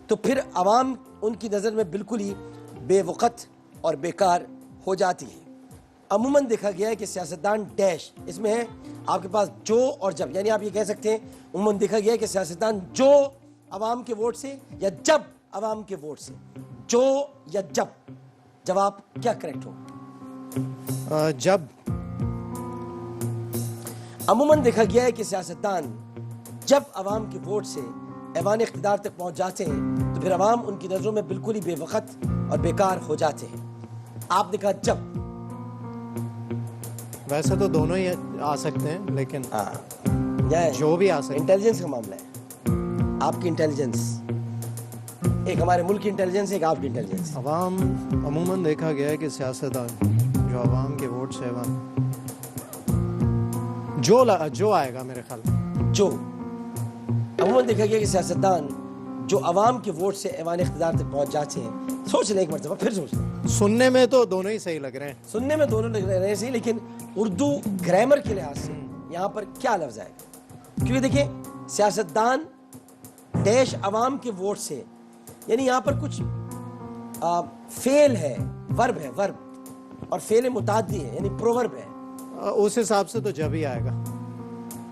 तो फिर अवाम उनकी नज़र में बिल्कुल ही बेवक़्त और बेकार हो जाती है। अमूमन देखा गया है कि सियासतदान डैश, इसमें है आपके पास जो और जब, यानी आप ये कह सकते हैं अमूमन देखा गया है कि सियासतदान जो अवाम के वोट से या जब अवाम के वोट से, जो या जब, जवाब क्या करेक्ट हो? जब। अमूमन देखा गया है कि सियासतदान जब अवाम के वोट से ऐवान इख्तिदार तक पहुंच जाते हैं तो फिर अवाम उनकी नजरों में बिल्कुल ही बेवक़्त और बेकार हो जाते हैं। आपने कहा जब। वैसे तो दोनों ही आ सकते हैं, लेकिन जो भी आ सकते हैं। इंटेलिजेंस का मामला है, आपकी इंटेलिजेंस, एक हमारे मुल्क की इंटेलिजेंस, एक आपकी इंटेलिजेंस। अवाम, अमूमन देखा गया है कि सियासतदान जो अवाम के वोट से जो आएगा मेरे ख्याल में। जो अमूमन देखा गया कि सियासतदान जो अवाम के वोट से ऐवान इख्तिदार तक पहुंच जाते हैं। सोच लें एक मरतबा, फिर सोच लें। सुनने में तो दोनों ही सही लग रहे हैं, सुनने में दोनों लग रहे हैं सही, लेकिन उर्दू ग्रामर के लिहाज से यहाँ पर क्या लफ्ज आएगा? क्योंकि देखिए सियासतदान डैश अवाम के वोट से, यानी यहाँ पर कुछ फेल है, वर्ब है, वर्ब, और फेल मुताद्दी है, यानी प्रोवर्ब है। उस हिसाब से तो जब ही आएगा,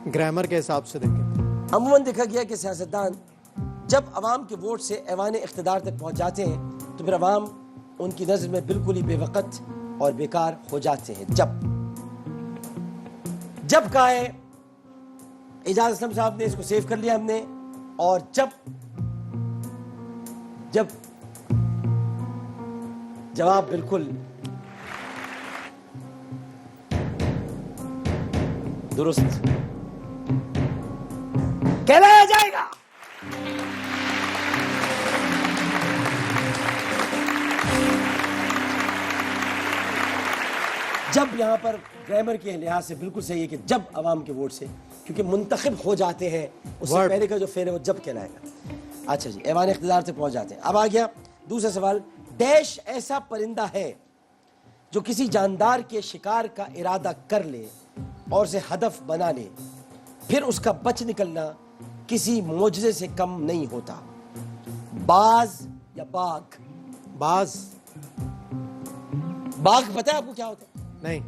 ग्रामर के हिसाब से देखें। अमूमन देखा गया कि सियासतदान जब अवाम के वोट से ऐवान इख्तिदार तक पहुंच जाते हैं तो फिर अवाम उनकी नज़र में बिल्कुल ही बेवक़्त और बेकार हो जाते हैं। जब का है एजाज असलम साहब ने इसको सेव कर लिया हमने, और जब जब जवाब बिल्कुल दुरुस्त कहलाया जाएगा। जब यहां पर ग्रामर के लिहाज से बिल्कुल सही है कि जब अवाम के वोट से, क्योंकि मुंतखब हो जाते हैं, उससे पहले का जो फेर है वो जब कहलाएगा। अच्छा जी, ऐवान इख्तिदार तक पहुंच जाते हैं। अब आ गया दूसरा सवाल। डैश ऐसा परिंदा है जो किसी जानदार के शिकार का इरादा कर ले और उसे हदफ बना ले, फिर उसका बच निकलना किसी मोजज़े से कम नहीं होता। बाज या बाघ? बाज। बाघ पता है आपको क्या होता है? नहीं।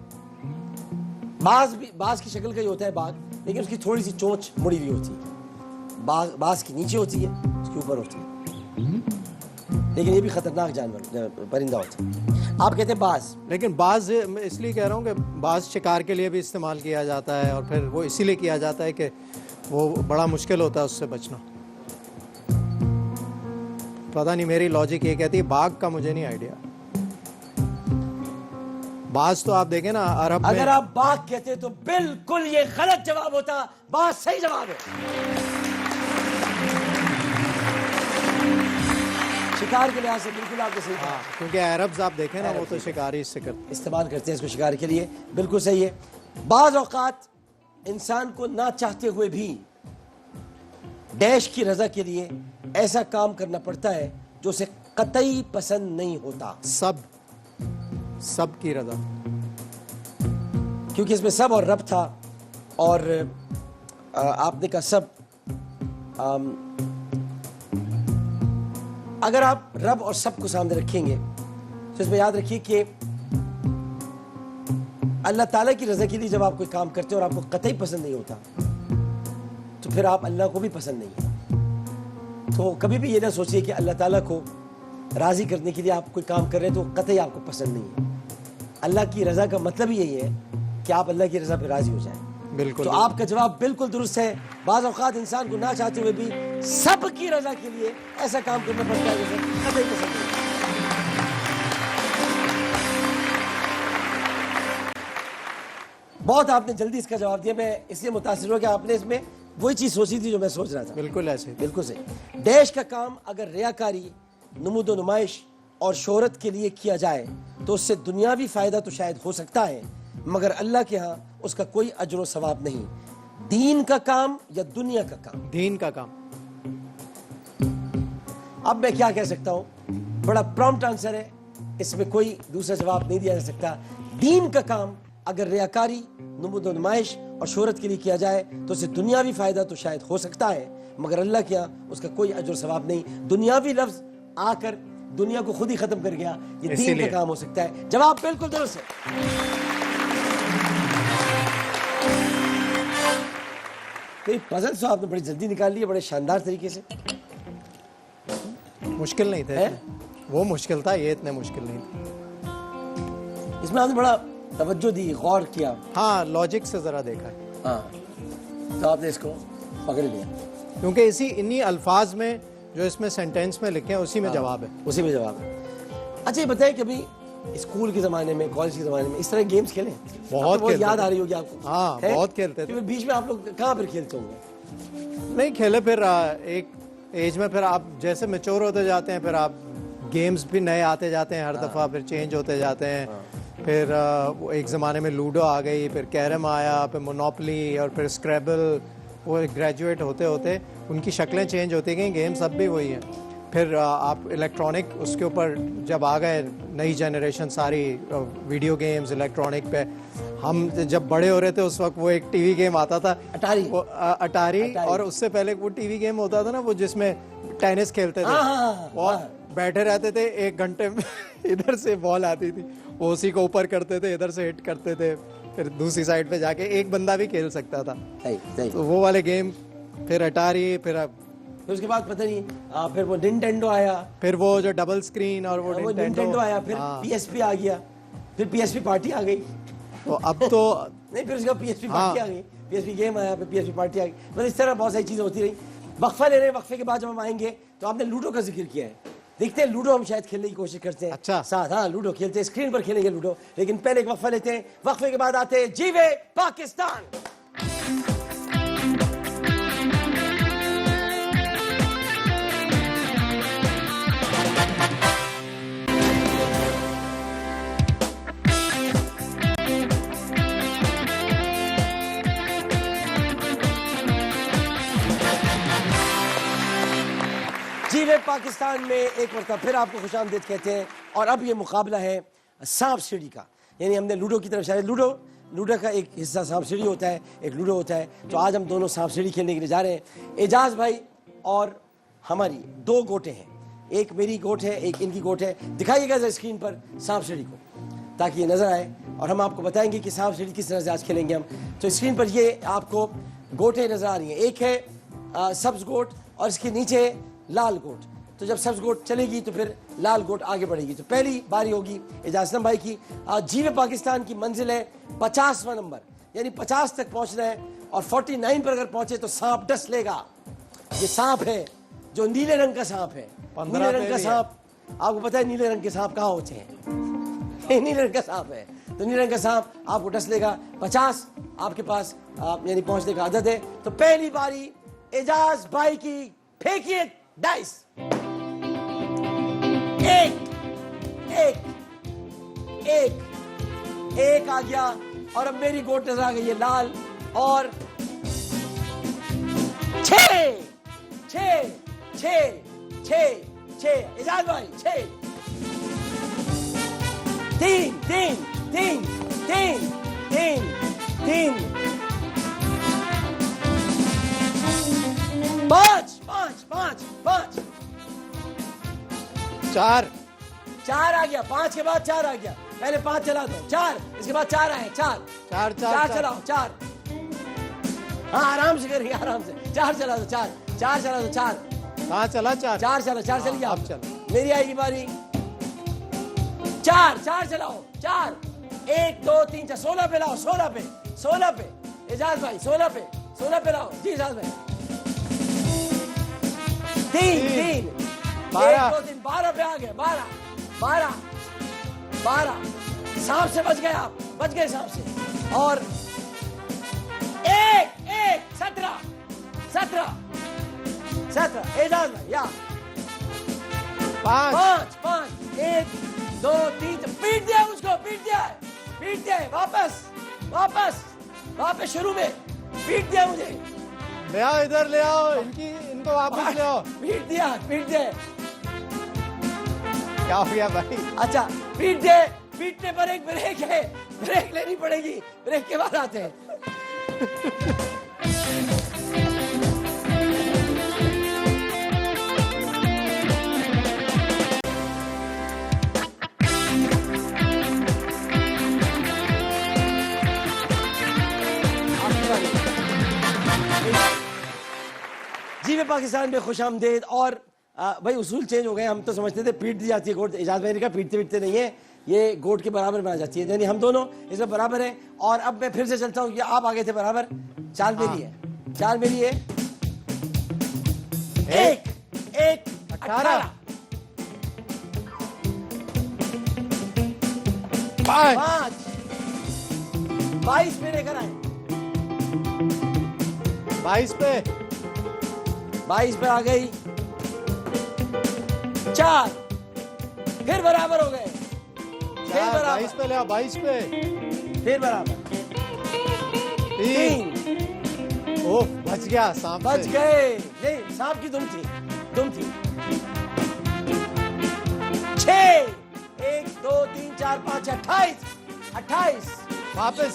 बाज की शक्ल का ही होता है बाघ, लेकिन उसकी थोड़ी सी चोंच मुड़ी हुई होती है। बाज की नीचे होती है, उसके ऊपर होती है, लेकिन ये भी खतरनाक जानवर परिंदा होता है। आप कहते हैं बाज, लेकिन बाज इसलिए कह रहा हूँ कि बाज शिकार के लिए भी इस्तेमाल किया जाता है, और फिर वो इसीलिए किया जाता है कि वो बड़ा मुश्किल होता है उससे बचना। पता नहीं, मेरी लॉजिक ये कहती है। बाघ का मुझे नहीं आइडिया। बाज तो आप देखें ना अरब में। अगर आप बाघ कहते तो बिल्कुल ये गलत जवाब होता, बाज सही जवाब है। शिकार के लिहाज से बिल्कुल आपने सही कहा, क्योंकि अरब्स आप देखें ना वो तो शिकारी इससे करते, इस्तेमाल करते हैं इसको शिकार के लिए। बिल्कुल सही है। बाज औकात इंसान को ना चाहते हुए भी डैश की रजा के लिए ऐसा काम करना पड़ता है जो उसे कतई पसंद नहीं होता। सब की रजा, क्योंकि इसमें सब और रब था, और आपने कहा सब। अगर आप रब और सब को सामने रखेंगे तो इसमें याद रखिए कि अल्लाह ताला की रजा के लिए जब आप कोई काम करते हो और आपको कतई पसंद नहीं होता, तो फिर आप अल्लाह को भी पसंद नहीं है। तो कभी भी ये ना सोचिए कि अल्लाह ताला को राजी करने के लिए आप कोई काम कर रहे हैं तो कतई आपको पसंद नहीं है। अल्लाह की रजा का मतलब ही यही है कि आप अल्लाह की रजा पे राजी हो जाएं। बिल्कुल। तो आपका जवाब बिल्कुल दुरुस्त है। बाज़ औक़ात इंसान को ना चाहते हुए भी सब की रजा के लिए ऐसा काम करना पड़ता है जैसे कतई पसंद नहीं। बहुत आपने जल्दी इसका जवाब दिया, मैं इसलिए मुतासिर हुआ कि आपने इसमें वही चीज सोची थी जो मैं सोच रहा था। बिल्कुल ऐसे, बिल्कुल सही। डैश का काम अगर रियाकारी, नुमूदो नुमाइश और शोहरत के लिए किया जाए तो उससे दुनियावी फायदा तो शायद हो सकता है, मगर अल्लाह के यहाँ उसका कोई अजर व सवाब नहीं। दीन का काम या दुनिया का काम? दीन का काम। अब मैं क्या कह सकता हूँ, बड़ा प्रॉम्प्ट आंसर है, इसमें कोई दूसरा जवाब नहीं दिया जा सकता। दीन का काम अगर रियाकारी, नुमूदो नुमाइश और शोहरत के लिए किया जाए तो उससे दुनियावी फायदा तो शायद हो सकता है, मगर अल्लाह के यहाँ उसका कोई अजर सवाब नहीं। दुनियावी लफ्ज आकर दुनिया को खुद ही खत्म कर गया, ये दीन का काम हो सकता है। जवाब बिल्कुल दुरुस्त है। तो ये पजल तो आपने बड़ी जल्दी निकाल ली है, बड़े शानदार तरीके से। मुश्किल नहीं थे, वो मुश्किल था, ये इतने मुश्किल नहीं थे। इसमें आपने बड़ा तवज्जो दी, गौर किया। हाँ, लॉजिक से जरा देखा। हाँ, तो आपने इसको पकड़ लिया, क्योंकि इन्हीं अल्फाज में जो इसमें सेंटेंस में लिखे हैं उसी में जवाब है। उसी में जवाब है। अच्छा, ये बताइए कभी स्कूल के जमाने में, कॉलेज के जमाने में इस तरह गेम्स खेले? बहुत याद आ रही होगी आपको। हाँ, बहुत खेलते थे। बीच में आप लोग कहाँ पर खेलते होंगे? नहीं खेले, फिर एक एज में फिर आप जैसे मैच्योर होते जाते हैं, फिर आप गेम्स भी नए आते जाते हैं हर दफ़ा, फिर चेंज होते जाते हैं। फिर वो एक ज़माने में लूडो आ गई, फिर कैरम आया, फिर मोनोपली और फिर स्क्रैबल। वो ग्रेजुएट होते होते उनकी शक्लें चेंज होती गई, गेम्स अब भी वही हैं। फिर आप इलेक्ट्रॉनिक उसके ऊपर जब आ गए, नई जनरेशन सारी वीडियो गेम्स इलेक्ट्रॉनिक पे। हम जब बड़े हो रहे थे उस वक्त वो एक टीवी गेम आता था, अटारी। और उससे पहले वो टीवी गेम होता था ना, वो जिसमें टेनिस खेलते थे और बैठे रहते थे 1 घंटे में इधर से बॉल आती थी, वो उसी को ऊपर करते थे, इधर से हिट करते थे, फिर दूसरी साइड पे जाके एक बंदा भी खेल सकता था। तो वो वाले गेम, फिर अटारी, फिर उसके बाद पता नहीं फिर वो निंटेंडो आया, फिर वो जो डबल स्क्रीन और वो निंटेंडो आया, फिर पीएसपी आ गया, फिर पीएसपी पार्टी आ गई। तो अब तो नहीं, फिर उसका पीएसपी पार्टी आ गई, पीएसपी गेम आया, पीएसपी पार्टी आ गई, मतलब इस तरह बहुत सारी चीजें होती रही। वक्फा ले रहे हैं, वक्फे के बाद जब हम आएंगे तो आपने लूडो का जिक्र किया है, देखते हैं लूडो हम शायद खेलने की कोशिश करते हैं अच्छा। साथ। हाँ लूडो खेलते हैं, स्क्रीन पर खेलेंगे लूडो, लेकिन पहले एक वक्फा लेते हैं, वक्फे के बाद आते हैं जीवे पाकिस्तान। जीवे पाकिस्तान में एक मरतबा फिर आपको खुशामदीद कहते हैं। और अब ये मुकाबला है सांप सीढ़ी का, यानी हमने लूडो की तरफ शायद लूडो का एक हिस्सा सांप सीढ़ी होता है, एक लूडो होता है। तो आज हम दोनों सांप सीढ़ी खेलने के लिए जा रहे हैं। एजाज भाई और हमारी दो गोटे हैं, एक मेरी गोट है, एक इनकी गोट है। दिखाइएगा जरा स्क्रीन पर सांप सीढ़ी को ताकि ये नजर आए और हम आपको बताएंगे कि सांप सीढ़ी किस तरह से आज खेलेंगे हम। तो स्क्रीन पर ये आपको गोटें नजर आ रही हैं, एक है सब्ज गोट और इसके नीचे लाल गोट। तो जब सब्ज गोट चलेगी तो फिर लाल गोट आगे बढ़ेगी। तो पहली बारी होगी एजाज़ भाई की। जीवे पाकिस्तान की मंजिल है 50वां नंबर, यानी 50 तक पहुंचना है और 49 पर अगर पहुंचे तो सांप डस लेगा। ये सांप है जो नीले रंग का सांप है, नीले रंग का सांप। आपको पता है नीले रंग के सांप कहाँ होते हैं? नीले रंग का सांप है, तो नीले रंग का सांप आपको डस लेगा। 50 आपके पास यानी पहुंचने का आदत है। तो पहली बारी एजाज भाई की, फेंकिए डाइस। एक आ गया और अब मेरी गोट नजर आ गई है लाल। और 6 एजाज भाई 6 3 5 4 आ गया। 5 के बाद 4 आ गया, पहले 5 चला दो, 4 इसके बाद 4 आए, 4 चलाओ, 4। हाँ आराम से करिए, आराम से 4 चला दो, 4 चला दो, 4 कहाँ चला? 4 चलिए आप। चलो मेरी आएगी बारी। 4 चलाओ, 4 1 2 3 4 16 पे लाओ, 16 पे एजाज भाई, 16 पे लाओ जी एजाज भाई। 3 12 1 2 3 12 पे आ गए, 12 सांप से बच गए आप, बच गए सांप से। और 17 एजाज भाई या 5 1 2 3 पीट दिया उसको, पीट दिया वापस शुरू में पीट दिया मुझे। ले आओ, इधर ले आओ, इनको वापस ले आओ। पीट दिया क्या हो गया भाई? अच्छा पीट दे, पीटने पर एक ब्रेक है, ब्रेक लेनी पड़ेगी, ब्रेक के बाद आते हैं। जीवे पाकिस्तान में खुशामदीद। और भाई उसूल चेंज हो गए, हम तो समझते थे पीट दी जाती है गोट, एजाज भाई ने कहा पीटते नहीं है, ये गोट के बराबर में आ जाती है, यानी हम दोनों इसमें बराबर हैं। और अब मैं फिर से चलता हूँ कि आप आगे थे बराबर, चाल मेरी है, 1 18 5 22 पे लेकर आए, 22 पे आ गई, 4 फिर बराबर हो गए, फिर बराबर 22 पे ले आओ, 22 पे फिर बराबर, 3 ओह बच गया, सांप बच से। गए, नहीं सांप की दुम थी 6 1 2 3 4 5 28 वापस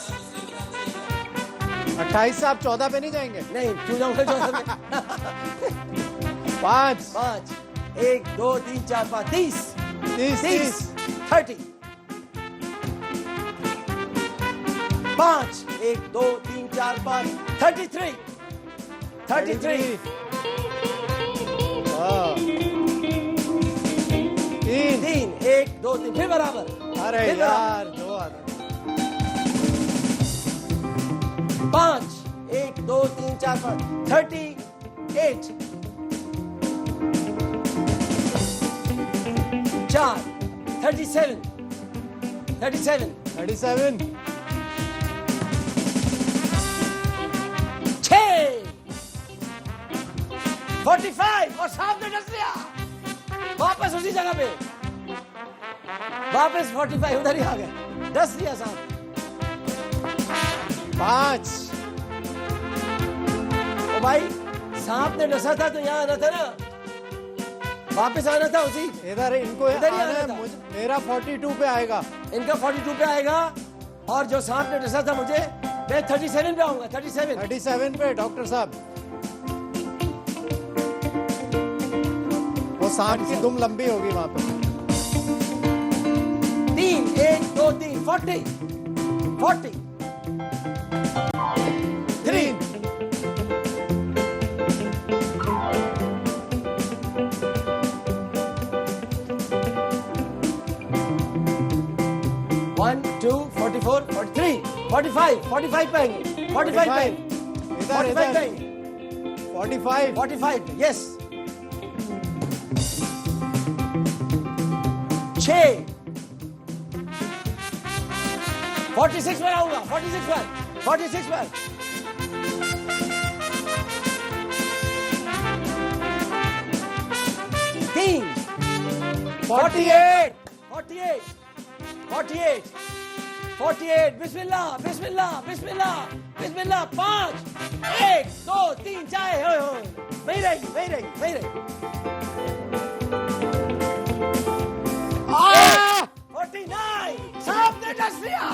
28 से आप 14 पे नहीं जाएंगे? नहीं क्यों जाऊंगा 14 पे। 5 1 2 3 4 5 30 30 5 1 2 3 4 5 33 हाँ। 3 1 2 3 फिर बराबर, अरे फिर यार 2 5 2 3 4 5 38 4 37 37 37 45 और सामने डस लिया, वापस उसी जगह पे, वापस 45 उधर ही आ गए, डस लिया सांप। 5 ओ भाई सांप ने डसा था तो यहाँ आना था ना, वापस आना था उसी इधर इनको इधर ही आना आना है, था। मेरा 42 पे आएगा। इनका 42 पे आएगा और जो सांप ने डसा था मुझे, मैं 37 पे आऊंगा। 37 पे डॉक्टर साहब, वो सांप की दुम लंबी होगी वहां पे। 3 1 2 3 40 40 3 1 2 44 43 45 45 पे आएंगे, 45 पे आएंगे, इधर 45 पे इधर आएंगे, 45 45 यस। 6 46 पर आऊंगा, 46 पर 46 पर 3 48 48 48 48 बिस्मिल्लाह बिस्मिल्लाह बिस्मिल्लाह बिस्मिल्लाह 5 1 2 3 4 वही रहेगी वही रहेगी वही रहेगी। 49 सांप ने डस लिया,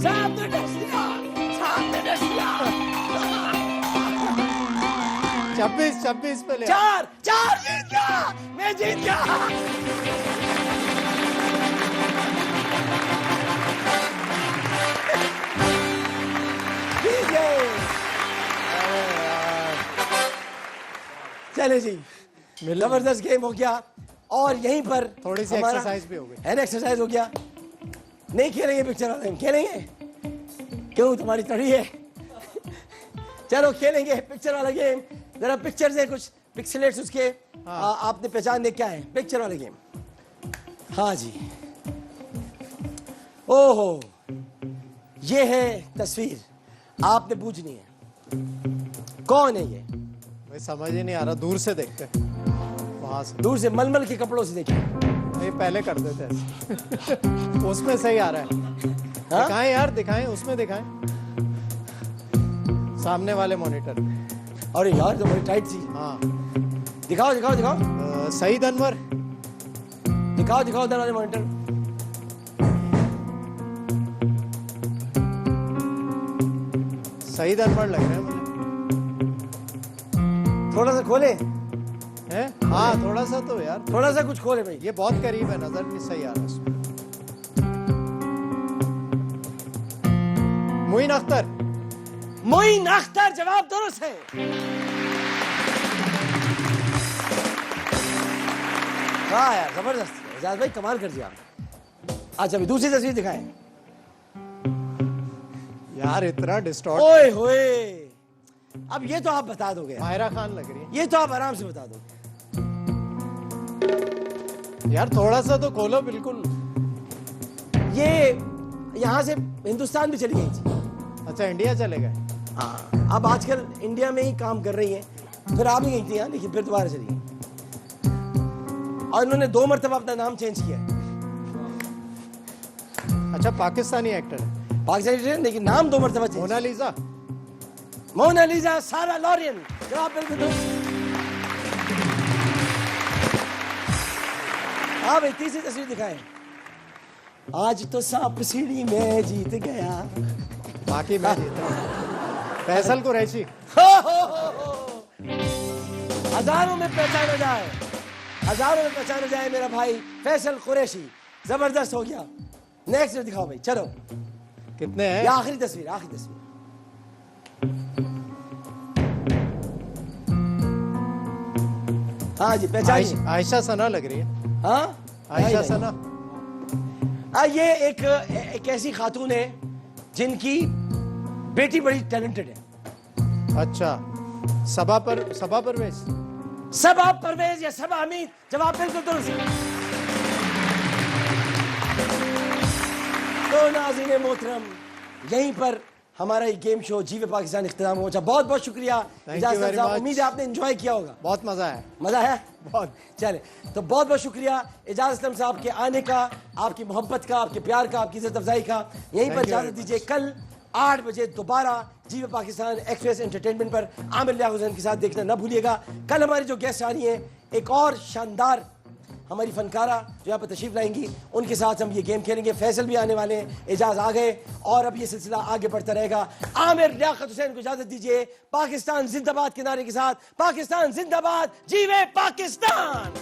सांप ने डस लिया, सांप ने डस लिया। 26 पे ले 4 जीत गया, मैं जीत गया। ठीक है, चले जी, जबरदस्त गेम हो गया और यहीं पर थोड़ी सी हमारा- एक्सरसाइज भी हो गई। है ना, एक्सरसाइज हो गया। नहीं खेलेंगे पिक्चर वाले गेम, खेलेंगे क्यों, तुम्हारी तड़ी है। चलो खेलेंगे पिक्चर वाला गेम। जरा पिक्चर से कुछ पिक्सलेट्स उसके आपने पहचान दे क्या है पिक्चर वाले गेम। हाँ जी, ओहो ये है तस्वीर, आपने पूछनी है कौन है ये। भाई समझ ही नहीं आ रहा, दूर से देखते वहां से। दूर से मलमल के कपड़ों से देखिए। नहीं पहले कर देते ऐसे। उसमें सही आ रहा है। दिखाएं यार, दिखाएं, उसमें दिखाएं, सामने वाले मॉनिटर। अरे यार तो बड़ी टाइट थी। हाँ दिखाओ दिखाओ दिखाओ सईद अनवर। दिखाओ दिखाओ उधर वाले मॉनिटर। सईद अनवर लग रहे हैं मुझे। थोड़ा सा खोले, हैं? हाँ थोड़ा सा तो यार, थोड़ा सा कुछ खोले भाई। ये बहुत करीब है, नजर नहीं सही आ रहा इसमें। मोइन अख्तर। मोइन अख्तर, जवाब दुरुस्त है। हाँ यार जबरदस्त, एजाज भाई कमाल कर दिया। अच्छा अभी दूसरी तस्वीर दिखाएं। यार इतना डिस्टॉर्ट। ओए होए, अब ये तो आप बता दोगे, माहिरा खान लग रही ये तो आप आराम से बता दोगे। है यार, थोड़ा सा तो खोलो बिल्कुल। ये यहाँ से हिंदुस्तान भी चली गई थी। अच्छा इंडिया चले गए। हाँ, अब आजकल इंडिया में ही काम कर रही है, फिर आ भी गई थी यहाँ, लेकिन फिर दोबारा चली गई। और इन्होंने 2 मरतबा अपना नाम चेंज किया। अच्छा पाकिस्तानी एक्टर है। पाकिस्तानी ट्रेन, लेकिन नाम 2 मरतबा चेंज। मोनालिसा। मोनालिसा सारा लॉरियन, जवाब बिल्कुल दुरुस्त। हाँ भाई तीसरी तस्वीर दिखाएं। आज तो सांप सीढ़ी में जीत गया। बाकी मैं जीता। फैसल कुरैशी। हजारों में पहचाना जाए, हजारों में पहचाना जाए मेरा भाई फैसल कुरैशी। जबरदस्त हो गया। नेक्स्ट दिखाओ भाई, चलो कितने ये हैं? आखिरी तस्वीर, आखिरी तस्वीर। हाँ जी पहचानिए। आयशा सना लग रही है। हाँ आयशा सना। ये एक ऐसी खातून है जिनकी बेटी बड़ी टैलेंटेड है। अच्छा, सबा परवेज। सबा परवेज या सबा हमीद, जवाब बिल्कुल दुरुस्त। तो नाज़रीन मोहतरम, यहीं पर हमारा ये गेम शो जीवे पाकिस्तान इख्तिताम हो। बहुत बहुत शुक्रिया इजाज़ साहब, उम्मीद है आपने एंजॉय किया होगा। बहुत मजा है। मजा है बहुत। चले, तो बहुत बहुत शुक्रिया इजाज़ साहब के आने का, आपकी मोहब्बत का, आपके प्यार का, आपकी इज्जत अफजाई का। यहीं पर इजाजत दीजिए, कल 8 बजे दोबारा जीवे पाकिस्तान एक्सप्रेस एंटरटेनमेंट पर आमिर लिया हुसैन के साथ देखना ना भूलिएगा। कल हमारी जो गेस्ट आ रही हैं, एक और शानदार हमारी फनकारा जो यहाँ पर तशरीफ लाएंगी, उनके साथ हम ये गेम खेलेंगे। फैसल भी आने वाले हैं, एजाज आ गए, और अब ये सिलसिला आगे बढ़ता रहेगा। आमिर लियाकत हुसैन को इजाजत दीजिए। पाकिस्तान जिंदाबाद के नारे के साथ, पाकिस्तान जिंदाबाद, जीवे पाकिस्तान।